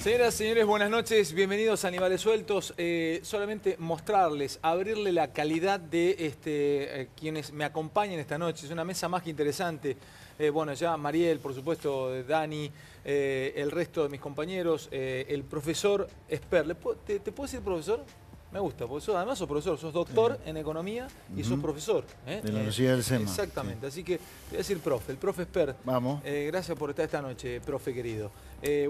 Señoras y señores, buenas noches, bienvenidos a Animales Sueltos. Solamente mostrarles, abrirle la calidad de quienes me acompañan esta noche. Es una mesa más que interesante. Bueno, ya Mariel, por supuesto, Dani, el resto de mis compañeros, el profesor Esper. ¿Te puedo decir profesor? Me gusta, porque además sos profesor, sos doctor en economía y sos profesor. De la Universidad del SEMA. Exactamente, así que te voy a decir profe, el profe Esper. Vamos. Gracias por estar esta noche, profe querido.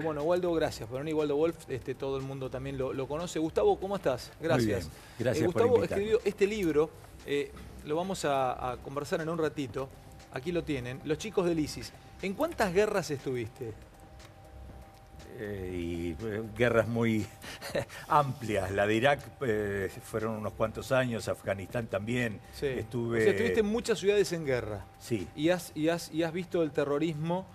Bueno, Waldo, gracias. Por venir, Waldo Wolf, todo el mundo también lo conoce. Gustavo, ¿cómo estás? Gracias. Muy bien. Gracias por Gustavo invitarme. escribió este libro, lo vamos a conversar en un ratito. Aquí lo tienen, Los chicos del ISIS. ¿En cuántas guerras estuviste? Guerras muy amplias. La de Irak fueron unos cuantos años, Afganistán también. Sí. Estuve... O sea, estuviste en muchas ciudades en guerra. Sí. Y has visto el terrorismo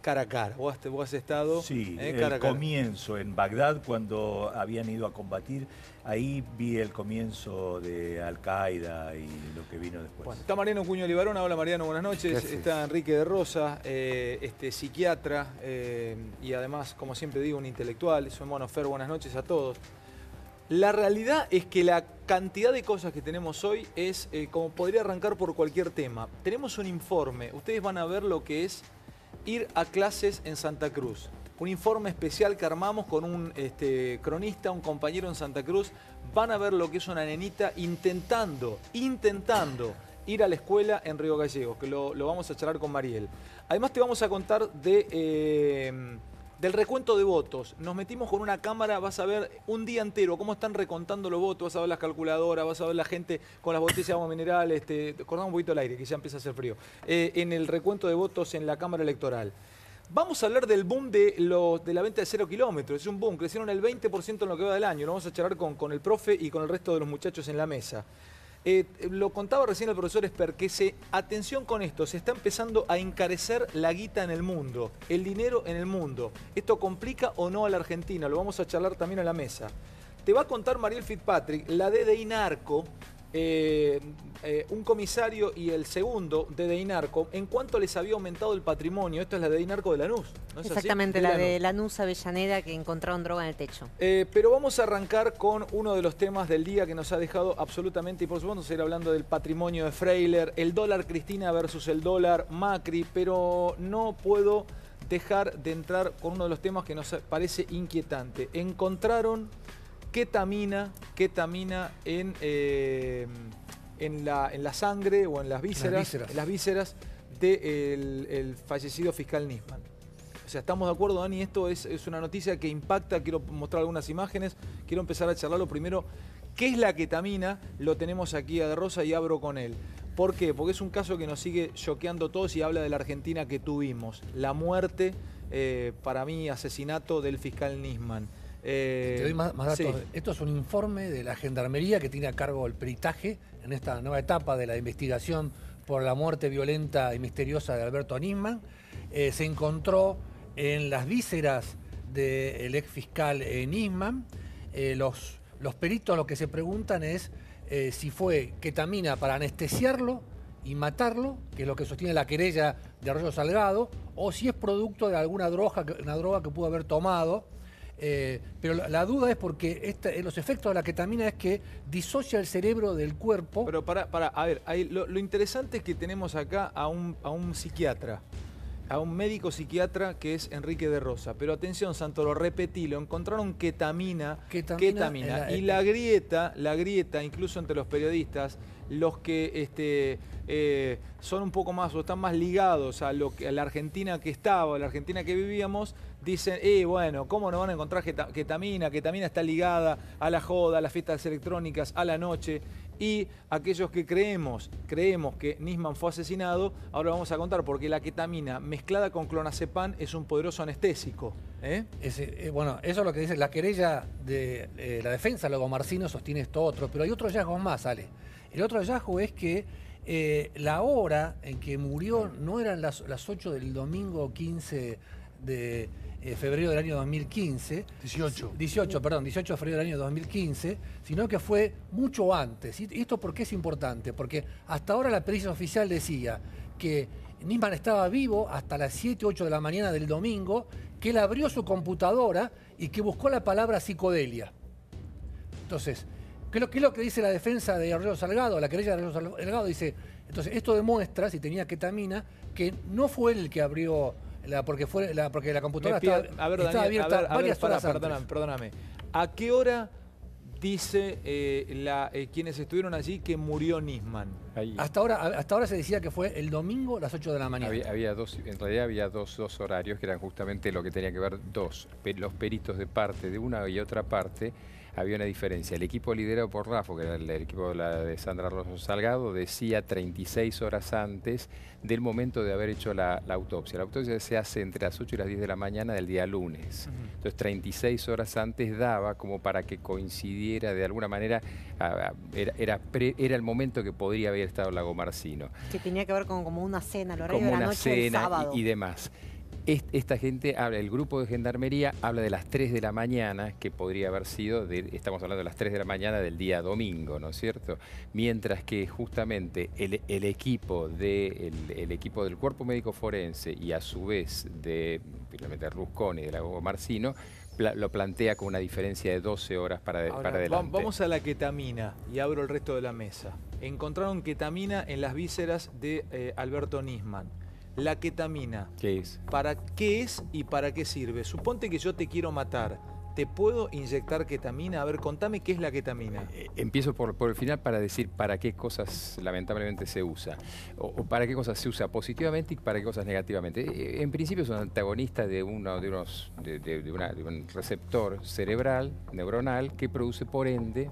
cara a cara. Vos has estado Sí, cara a el cara. comienzo en Bagdad, cuando habían ido a combatir, ahí vi el comienzo de Al-Qaeda y lo que vino después. Bueno, está Mariano Cuño Libarona. Hola Mariano, buenas noches. Gracias. Está Enrique de Rosa, psiquiatra y además, como siempre digo, un intelectual. Soy Mono Fer, buenas noches a todos. La realidad es que la cantidad de cosas que tenemos hoy es como podría arrancar por cualquier tema. Tenemos un informe, ustedes van a ver lo que es ir a clases en Santa Cruz. Un informe especial que armamos con un cronista, un compañero en Santa Cruz. Van a ver lo que es una nenita intentando ir a la escuela en Río Gallegos, que lo vamos a charlar con Mariel. Además te vamos a contar del recuento de votos. Nos metimos con una cámara, vas a ver un día entero cómo están recontando los votos, vas a ver las calculadoras, vas a ver la gente con las botellas de agua mineral, cortamos un poquito el aire, que ya empieza a hacer frío, en el recuento de votos en la Cámara Electoral. Vamos a hablar del boom de la venta de 0 kilómetros. Es un boom, crecieron el 20% en lo que va del año. Lo vamos a charlar con el profe y con el resto de los muchachos en la mesa. Lo contaba recién el profesor Esper, que atención con esto, se está empezando a encarecer la guita en el mundo, el dinero en el mundo. ¿Esto complica o no a la Argentina? Lo vamos a charlar también en la mesa. Te va a contar Mariel Fitzpatrick, la DDI Narco, un comisario y el segundo DDI Narco, en cuánto les había aumentado el patrimonio. Esto es la DDI Narco de Lanús, ¿no es Exactamente, así? la de Lanús Avellaneda, que encontraron droga en el techo. Pero vamos a arrancar con uno de los temas del día que nos ha dejado absolutamente, y por supuesto vamos a ir hablando del patrimonio de Freiler, el dólar Cristina versus el dólar Macri, pero no puedo dejar de entrar con uno de los temas que nos parece inquietante. Encontraron ketamina en la sangre o en las vísceras del fallecido fiscal Nisman. O sea, ¿estamos de acuerdo, Dani? Esto es una noticia que impacta. Quiero mostrar algunas imágenes. Quiero empezar a charlarlo primero. ¿Qué es la ketamina? Lo tenemos aquí a De Rosa y abro con él. ¿Por qué? Porque es un caso que nos sigue choqueando a todos y habla de la Argentina que tuvimos. La muerte, para mí, asesinato del fiscal Nisman. Te doy más datos. Sí. Esto es un informe de la Gendarmería que tiene a cargo el peritaje en esta nueva etapa de la investigación por la muerte violenta y misteriosa de Alberto Nisman. Se encontró en las vísceras del ex fiscal Nisman. Los peritos lo que se preguntan es si fue ketamina para anestesiarlo y matarlo, que es lo que sostiene la querella de Arroyo Salgado, o si es producto de alguna droga, una droga que pudo haber tomado. Pero la duda es porque los efectos de la ketamina es que disocia el cerebro del cuerpo. Pero a ver, lo interesante es que tenemos acá a un psiquiatra, a un médico psiquiatra que es Enrique de Rosa. Pero atención, Santoro, repetilo, encontraron ketamina. Y la grieta, incluso entre los periodistas, los que son un poco más o están más ligados a la Argentina que estaba, a la Argentina que vivíamos, dicen, bueno, ¿cómo no van a encontrar ketamina? Ketamina está ligada a la joda, a las fiestas electrónicas, a la noche. Y aquellos que creemos que Nisman fue asesinado, ahora vamos a contar, porque la ketamina mezclada con clonazepam es un poderoso anestésico. Bueno, eso es lo que dice la querella de la defensa. Luego Marcino sostiene esto otro, pero hay otro hallazgo más, Ale. El otro hallazgo es que la hora en que murió no eran las 8 del domingo 15 de febrero del año 2015. 18 de febrero del año 2015, sino que fue mucho antes. ¿Y esto por qué es importante? Porque hasta ahora la pericia oficial decía que Nisman estaba vivo hasta las 7, 8 de la mañana del domingo, que él abrió su computadora y que buscó la palabra psicodelia. Entonces, ¿qué es lo que dice la defensa de Arroyo Salgado? La querella de Arroyo Salgado dice, entonces esto demuestra, si tenía ketamina, que no fue él el que abrió, porque la computadora estaba abierta varias horas antes. Perdóname. ¿A qué hora dice quienes estuvieron allí que murió Nisman? Hasta ahora se decía que fue el domingo a las 8 de la mañana. En realidad había dos horarios que eran justamente lo que tenía que ver los peritos de parte de una y otra parte. Había una diferencia. El equipo liderado por Rafo, que era el equipo de Sandra Rosso Salgado, decía 36 horas antes del momento de haber hecho la autopsia. La autopsia se hace entre las 8 y las 10 de la mañana del día lunes. Entonces 36 horas antes daba como para que coincidiera de alguna manera, era el momento que podría haber estado Lagomarsino. Que tenía que ver con como una cena, el horario de la noche del sábado. Y demás. Esta gente habla, el grupo de gendarmería habla de las 3 de la mañana, que podría haber sido, estamos hablando de las 3 de la mañana del día domingo, ¿no es cierto? Mientras que justamente el equipo del Cuerpo Médico Forense y a su vez de Rusconi y de Lagomarsino lo plantea con una diferencia de 12 horas para adelante. Vamos a la ketamina y abro el resto de la mesa. Encontraron ketamina en las vísceras de Alberto Nisman. La ketamina, ¿qué es? ¿Para qué es y para qué sirve? Suponte que yo te quiero matar. ¿Te puedo inyectar ketamina? A ver, contame qué es la ketamina. Empiezo por el final para decir para qué cosas lamentablemente se usa. O para qué cosas se usa positivamente y para qué cosas negativamente. En principio es un antagonista de un receptor cerebral, neuronal, que produce por ende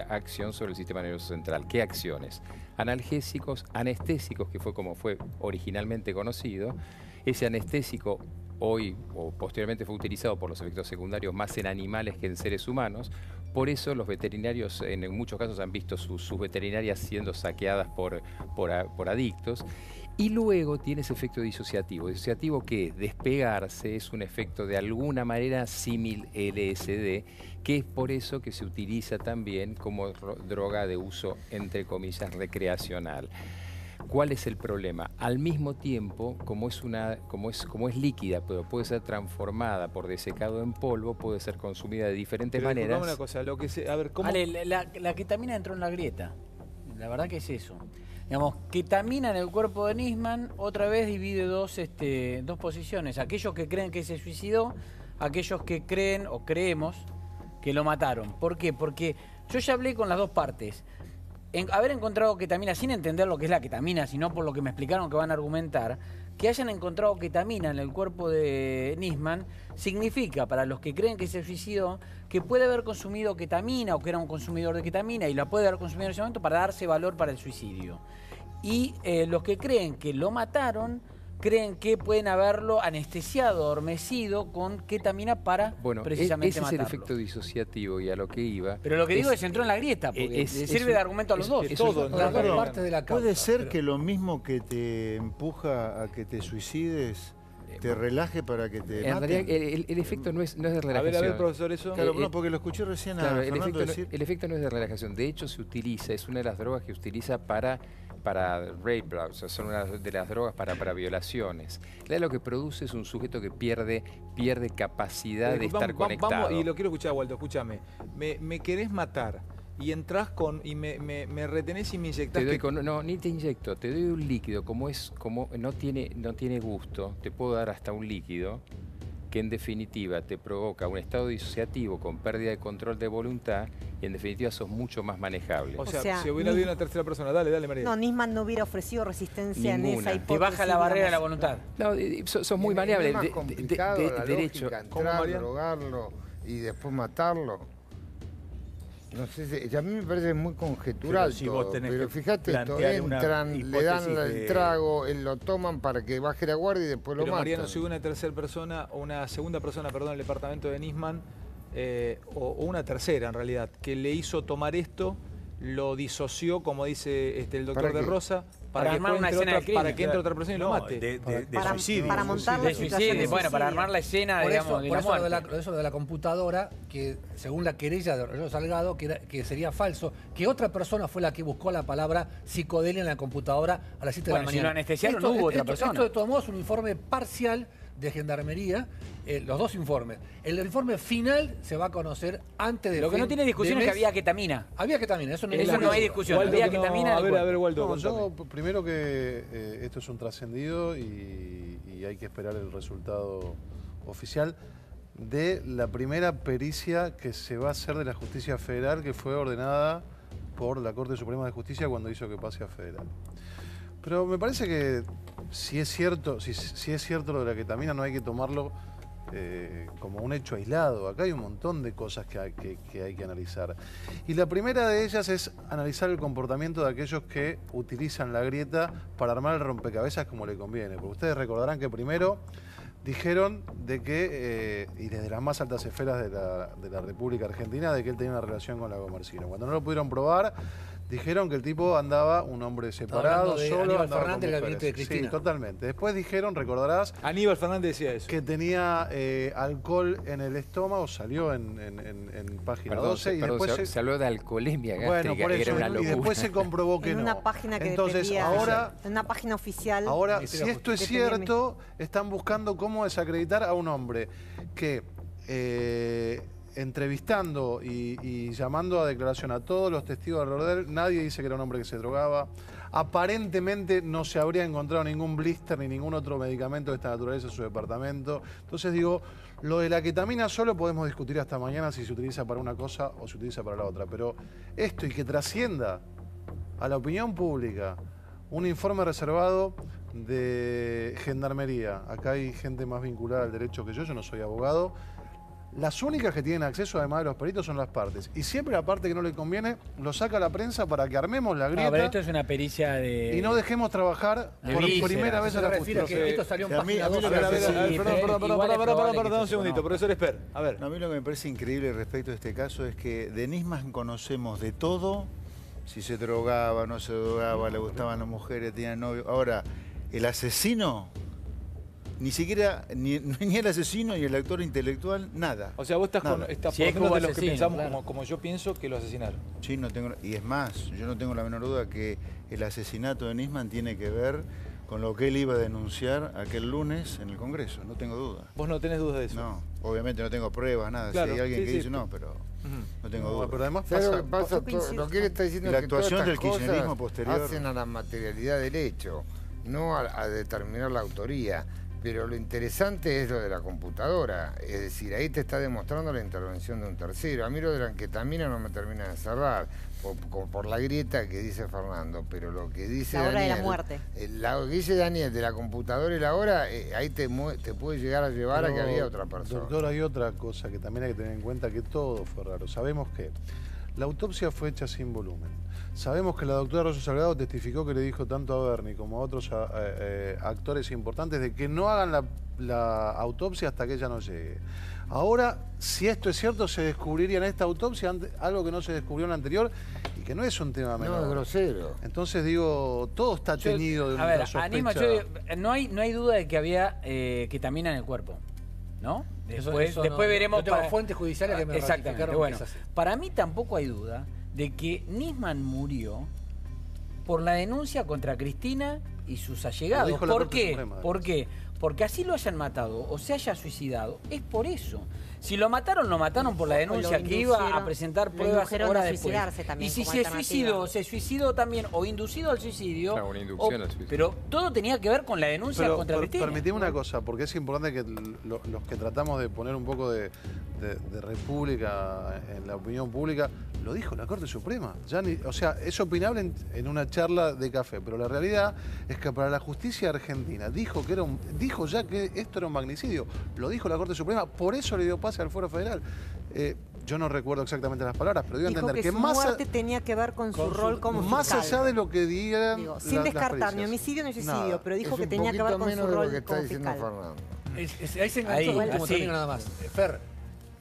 acción sobre el sistema nervioso central. ¿Qué acciones? Analgésicos, anestésicos, que fue como fue originalmente conocido. Ese anestésico hoy o posteriormente fue utilizado por los efectos secundarios más en animales que en seres humanos. Por eso los veterinarios en muchos casos han visto sus veterinarias siendo saqueadas por adictos. Y luego tiene ese efecto disociativo. ¿Disociativo qué? Despegarse es un efecto de alguna manera símil LSD, que es por eso que se utiliza también como droga de uso, entre comillas, recreacional. ¿Cuál es el problema? Al mismo tiempo, como es líquida, pero puede ser transformada por desecado en polvo, puede ser consumida de diferentes maneras. Una cosa, a ver, ¿cómo? Ale, la ketamina entró en la grieta. La verdad que es eso. Digamos, ketamina en el cuerpo de Nisman otra vez divide dos posiciones. Aquellos que creen que se suicidó, aquellos que creen o creemos que lo mataron. ¿Por qué? Porque yo ya hablé con las dos partes. Haber encontrado ketamina sin entender lo que es la ketamina, sino por lo que me explicaron que van a argumentar, que hayan encontrado ketamina en el cuerpo de Nisman, significa para los que creen que se suicidó, que puede haber consumido ketamina o que era un consumidor de ketamina y la puede haber consumido en ese momento para darse valor para el suicidio. Y los que creen que lo mataron, creen que pueden haberlo anestesiado, adormecido con ketamina para precisamente matarlo. Ese es el efecto disociativo y a lo que iba. Pero lo que digo es entró en la grieta, porque sirve de argumento a los dos. Puede ser que lo mismo que te empuja a que te suicides te relaje para que te en realidad el efecto no es de relajación. A ver, profesor, eso. Claro, no, porque lo escuché recién a Fernando decir. El efecto no es de relajación. De hecho, se utiliza, es una de las drogas que se utiliza para rape, o sea, son una de las drogas para violaciones. Lo que produce es un sujeto que pierde capacidad de estar conectado. Y lo quiero escuchar, Waldo, escúchame. Me querés matar y entras y me retenés y me inyectás. No, ni te inyecto, te doy un líquido, como no tiene gusto, te puedo dar hasta un líquido que en definitiva te provoca un estado disociativo con pérdida de control de voluntad y en definitiva sos mucho más manejable. O sea si hubiera habido una tercera persona, dale María. No, Nisman no hubiera ofrecido resistencia ninguna. En esa hipótesis. Te baja la barrera de la voluntad. No, sos muy maleable. Es más complicado la derecho. lógica, drogarlo y después matarlo. No sé, a mí me parece muy conjetural todo, pero fíjate, entran, le dan el trago, lo toman para que baje la guardia y después lo matan. Mariano, si hubo una tercera persona, o una segunda persona, perdón, en el departamento de Nisman, o una tercera en realidad, que le hizo tomar esto, lo disoció, como dice el doctor de Rosa, para que entre otra persona y lo mate. De suicidio. Para montar la situación de bueno, para armar la escena, digamos, de la muerte. Eso de la computadora, que según la querella de Arroyo Salgado, que sería falso, que otra persona fue la que buscó la palabra psicodelia en la computadora a las 7 de la mañana. Si lo anestesiaron, no hubo otra persona. Esto de todos modos es un informe parcial de Gendarmería, los dos informes. El informe final se va a conocer antes de... Lo que no tiene discusión es que había ketamina. Había ketamina, eso no, no hay discusión. Waldo, había ketamina. A ver, Waldo, no, yo primero que esto es un trascendido y hay que esperar el resultado oficial de la primera pericia que se va a hacer de la Justicia Federal, que fue ordenada por la Corte Suprema de Justicia cuando hizo que pase a federal. Pero me parece que si es cierto lo de la ketamina, no hay que tomarlo como un hecho aislado. Acá hay un montón de cosas que hay que analizar. Y la primera de ellas es analizar el comportamiento de aquellos que utilizan la grieta para armar el rompecabezas como le conviene. Porque ustedes recordarán que primero dijeron de que, y desde las más altas esferas de la República Argentina, de que él tenía una relación con la Comercino. Cuando no lo pudieron probar, dijeron que el tipo andaba un hombre separado, solo. Aníbal Fernández, el gabinete de Cristina. Sí, totalmente. Después dijeron, recordarás... Aníbal Fernández decía eso. Que tenía alcohol en el estómago, salió en página 12. Y después se habló de alcoholemia gástrica, bueno, por eso, era una locura. Y después se comprobó que en no. una página que entonces, ahora, en una página oficial. Ahora, si esto es cierto, están buscando cómo desacreditar a un hombre que... entrevistando y llamando a declaración a todos los testigos alrededor de él, nadie dice que era un hombre que se drogaba. Aparentemente no se habría encontrado ningún blister ni ningún otro medicamento de esta naturaleza en su departamento. Entonces digo, lo de la ketamina solo podemos discutir hasta mañana si se utiliza para una cosa o se utiliza para la otra. Pero esto y que trascienda a la opinión pública un informe reservado de Gendarmería. Acá hay gente más vinculada al derecho que yo no soy abogado. Las únicas que tienen acceso, además de los peritos, son las partes. Y siempre la parte que no le conviene lo saca la prensa para que armemos la grieta. Pero esto es una pericia de... Y no dejemos trabajar por primera vez a la justicia. Esto salió en página 12. Perdón un segundito, profesor Esper. A ver. A mí lo que me parece increíble respecto a este caso es que de Nisman conocemos de todo. Si se drogaba, no se drogaba, le gustaban las mujeres, tenía novio. Ahora, el asesino... Ni siquiera, ni el asesino ni el actor intelectual, nada. O sea, vos estás por uno de los que pensamos, como yo pienso, que lo asesinaron. Sí, no tengo, y es más, yo no tengo la menor duda que el asesinato de Nisman tiene que ver con lo que él iba a denunciar aquel lunes en el Congreso, no tengo duda. ¿Vos no tenés duda de eso? No, obviamente no tengo pruebas, nada. Claro, si hay alguien que dice no, pero no tengo duda. Pero además lo que él está diciendo la es que actuación todas del estas kirchnerismo cosas posterior hacen a la materialidad del hecho, no a determinar la autoría. Pero lo interesante es lo de la computadora, es decir, ahí te está demostrando la intervención de un tercero. A mí lo de la anquetamina no me termina de cerrar, por la grieta que dice Fernando, pero lo que dice la hora Daniel, de la muerte. Lo que dice Daniel de la computadora y la hora, ahí te puede llegar a llevar a que había otra persona. Doctor, hay otra cosa que también hay que tener en cuenta, que todo fue raro. Sabemos que la autopsia fue hecha sin volumen. Sabemos que la doctora Rosa Salgado testificó que le dijo tanto a Berni como a otros actores importantes de que no hagan la autopsia hasta que ella no llegue. Ahora, si esto es cierto, se descubriría en esta autopsia algo que no se descubrió en la anterior y que no es un tema menor. No, es grosero. Entonces digo, todo está teñido de una sospecha. No hay duda de que había ketamina en el cuerpo, ¿no? Después veremos... Yo tengo fuentes judiciales que me ratificaron que es así. Para mí tampoco hay duda de que Nisman murió por la denuncia contra Cristina y sus allegados. ¿Por qué? ¿Por qué? Porque así lo hayan matado o se haya suicidado, es por eso. Si lo mataron por la denuncia que iba a presentar pruebas horas después. Y si se suicidó también, o inducido al suicidio. Claro, una inducción al suicidio. Pero todo tenía que ver con la denuncia contra Cristina. Permitime una cosa, porque es importante que los que tratamos de poner un poco de república en la opinión pública, lo dijo la Corte Suprema. O sea, es opinable en una charla de café, pero la realidad es que para la justicia argentina dijo ya que esto era un magnicidio. Lo dijo la Corte Suprema, por eso le dio pase al Fuero Federal. Yo no recuerdo exactamente las palabras, pero digo entender que su muerte tenía que ver con su rol como fiscal. Más allá de lo que digan sin descartar ni homicidio ni suicidio, pero dijo que tenía que ver con su rol como fiscal. Ahí se enganchó, como termino nada más. Fer,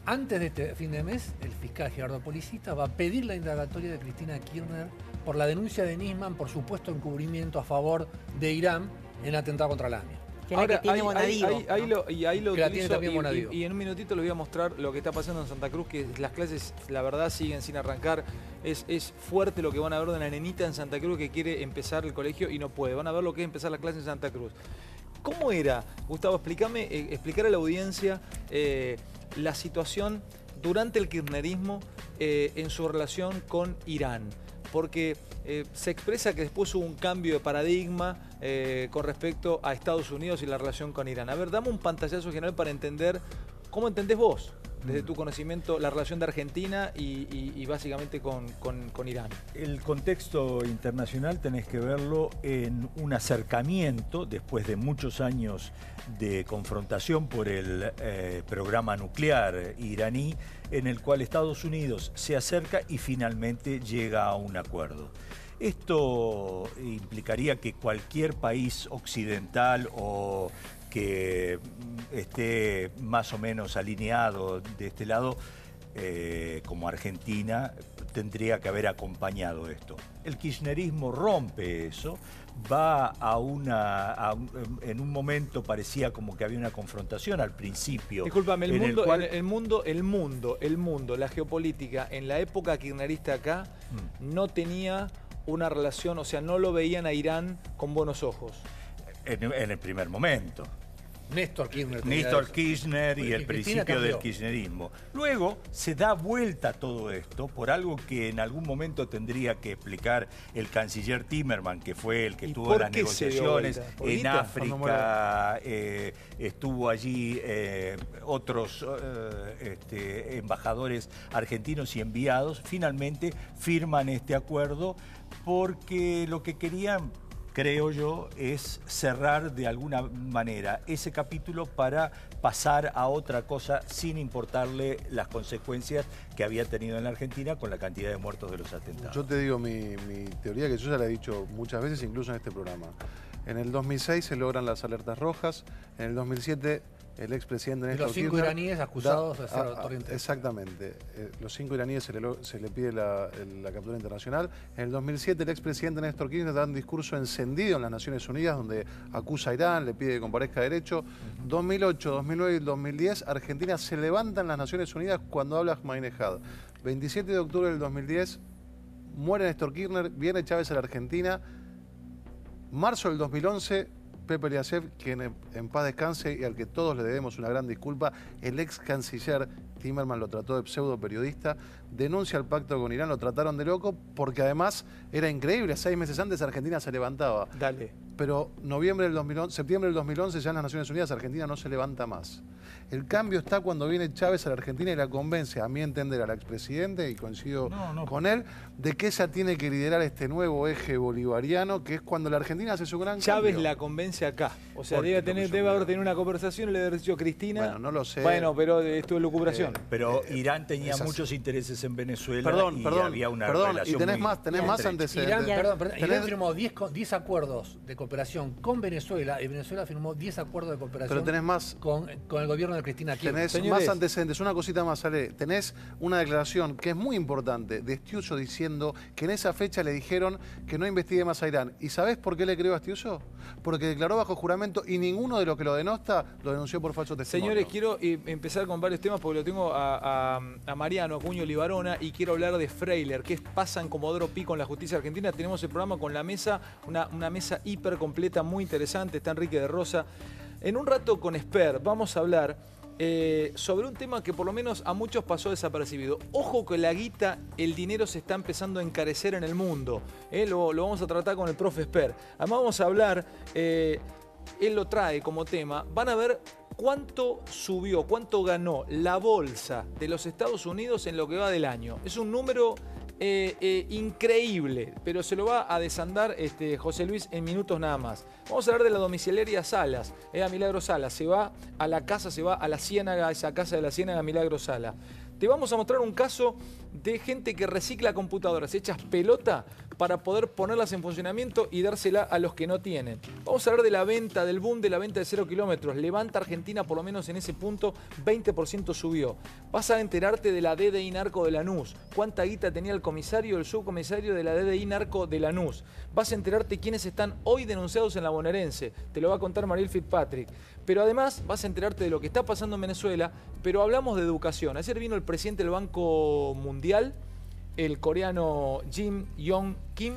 antes de este fin de mes, el fiscal Gerardo Policita va a pedir la indagatoria de Cristina Kirchner por la denuncia de Nisman por supuesto encubrimiento a favor de Irán en el atentado contra la AMIA. Ahora, ahí lo utilizo y en un minutito les voy a mostrar lo que está pasando en Santa Cruz, que las clases, la verdad, siguen sin arrancar. Es fuerte lo que van a ver de una nenita en Santa Cruz que quiere empezar el colegio y no puede. Van a ver lo que es empezar la clase en Santa Cruz. ¿Cómo era, Gustavo, explicar a la audiencia la situación durante el kirchnerismo en su relación con Irán? Porque se expresa que después hubo un cambio de paradigma con respecto a Estados Unidos y la relación con Irán. A ver, dame un pantallazo general para entender cómo entendés vos, desde tu conocimiento, la relación de Argentina y básicamente con Irán. El contexto internacional tenés que verlo en un acercamiento, después de muchos años de confrontación por el programa nuclear iraní, en el cual Estados Unidos se acerca y finalmente llega a un acuerdo. Esto implicaría que cualquier país occidental o que esté más o menos alineado de este lado, como Argentina, tendría que haber acompañado esto. El kirchnerismo rompe eso, va en un momento parecía como que había una confrontación al principio. Discúlpame, el mundo, la geopolítica, en la época kirchnerista acá, no tenía una relación, o sea, no lo veían a Irán con buenos ojos. En el primer momento. Néstor Kirchner y el principio del kirchnerismo. Luego se da vuelta todo esto por algo que en algún momento tendría que explicar el canciller Timerman, que fue el que tuvo las negociaciones en África. Estuvo allí otros embajadores argentinos y enviados. Finalmente firman este acuerdo porque lo que querían, creo yo, es cerrar de alguna manera ese capítulo para pasar a otra cosa sin importarle las consecuencias que había tenido en la Argentina con la cantidad de muertos de los atentados. Yo te digo mi teoría, que yo ya la he dicho muchas veces, incluso en este programa. En el 2006 se logran las alertas rojas, en el 2007 el expresidente Néstor Kirchner... Los 5 iraníes acusados de ser autor. Exactamente. Los 5 iraníes se le pide la captura internacional. En el 2007 el expresidente Néstor Kirchner da un discurso encendido en las Naciones Unidas donde acusa a Irán, le pide que comparezca derecho. 2008, 2009 y 2010 Argentina se levanta en las Naciones Unidas cuando habla Ahmadinejad. 27 de octubre del 2010 muere Néstor Kirchner, viene Chávez a la Argentina. Marzo del 2011... Pepe Eliasef, quien en paz descanse y al que todos le debemos una gran disculpa, el ex canciller Timerman lo trató de pseudo periodista, denuncia el pacto con Irán, lo trataron de loco porque además era increíble, 6 meses antes Argentina se levantaba. Dale. Pero septiembre del 2011 ya en las Naciones Unidas Argentina no se levanta más. El cambio está cuando viene Chávez a la Argentina y la convence, a mi entender, al expresidente, y coincido con él, de que ella tiene que liderar este nuevo eje bolivariano, que es cuando la Argentina hace su gran Chávez cambio. La convence acá. O sea, debe haber tenido una conversación y le debe dicho Cristina. Bueno, no lo sé. Bueno, pero estuvo en lucubración. Pero Irán tenía muchos intereses en Venezuela y había una relación y tenés más antecedentes. Irán firmó 10 acuerdos de cooperación con Venezuela y Venezuela firmó 10 acuerdos de cooperación pero tenés más, con el gobierno de Cristina Kirchner. Tenés más antecedentes. Una cosita más, Ale. Tenés una declaración que es muy importante de Estiuso diciendo que en esa fecha le dijeron que no investigue más a Irán. ¿Y sabés por qué le creyó a Estiuso? Porque declaró bajo juramento y ninguno de los que lo denota lo denunció por falso testimonio. Señores, quiero empezar con varios temas porque lo tengo a Mariano Acuño Libarona y quiero hablar de Freiler. ¿Qué pasa en Comodoro Pi con la justicia argentina? Tenemos el programa con la mesa, una mesa hiper completa, muy interesante. Está Enrique de Rosa. En un rato con Esper vamos a hablar sobre un tema que por lo menos a muchos pasó desapercibido. Ojo que la guita, el dinero se está empezando a encarecer en el mundo. Lo vamos a tratar con el profe Esper. Además vamos a hablar, él lo trae como tema, van a ver cuánto subió, cuánto ganó la bolsa de los Estados Unidos en lo que va del año. Es un número increíble, pero se lo va a desandar José Luis en minutos nada más. Vamos a hablar de la domiciliaria Salas, a Milagro Salas. Se va a la casa, se va a la Ciénaga, esa casa de la Ciénaga, Milagro Sala. Te vamos a mostrar un caso de gente que recicla computadoras hechas pelota para poder ponerlas en funcionamiento y dársela a los que no tienen. Vamos a hablar de la venta, del boom de la venta de 0 kilómetros. Levanta Argentina, por lo menos en ese punto, 20% subió. Vas a enterarte de la DDI Narco de Lanús. Cuánta guita tenía el comisario, el subcomisario de la DDI Narco de Lanús. Vas a enterarte quiénes están hoy denunciados en la bonaerense. Te lo va a contar Mariel Fitzpatrick. Pero además vas a enterarte de lo que está pasando en Venezuela, pero hablamos de educación. Ayer vino el presidente del Banco Mundial, el coreano Jim Yong Kim,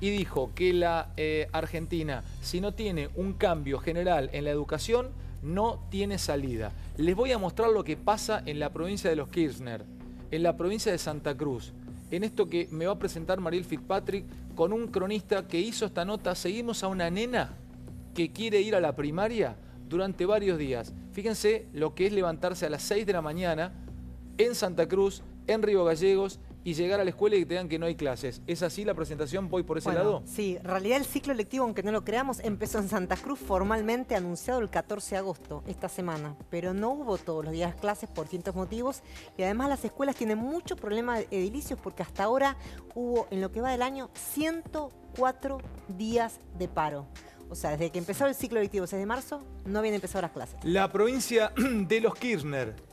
y dijo que la Argentina, si no tiene un cambio general en la educación, no tiene salida. Les voy a mostrar lo que pasa en la provincia de los Kirchner, en la provincia de Santa Cruz, en esto que me va a presentar Mariel Fitzpatrick con un cronista que hizo esta nota. Seguimos a una nena que quiere ir a la primaria durante varios días. Fíjense lo que es levantarse a las 6 de la mañana en Santa Cruz, en Río Gallegos, y llegar a la escuela y que te digan que no hay clases. ¿Es así la presentación? ¿Voy por ese lado? Sí, en realidad el ciclo lectivo, aunque no lo creamos, empezó en Santa Cruz formalmente anunciado el 14 de agosto, esta semana. Pero no hubo todos los días clases por distintos motivos y además las escuelas tienen muchos problemas edilicios porque hasta ahora hubo, en lo que va del año, 104 días de paro. O sea, desde que empezó el ciclo lectivo 6 de marzo, no habían empezado las clases. La provincia de los Kirchner.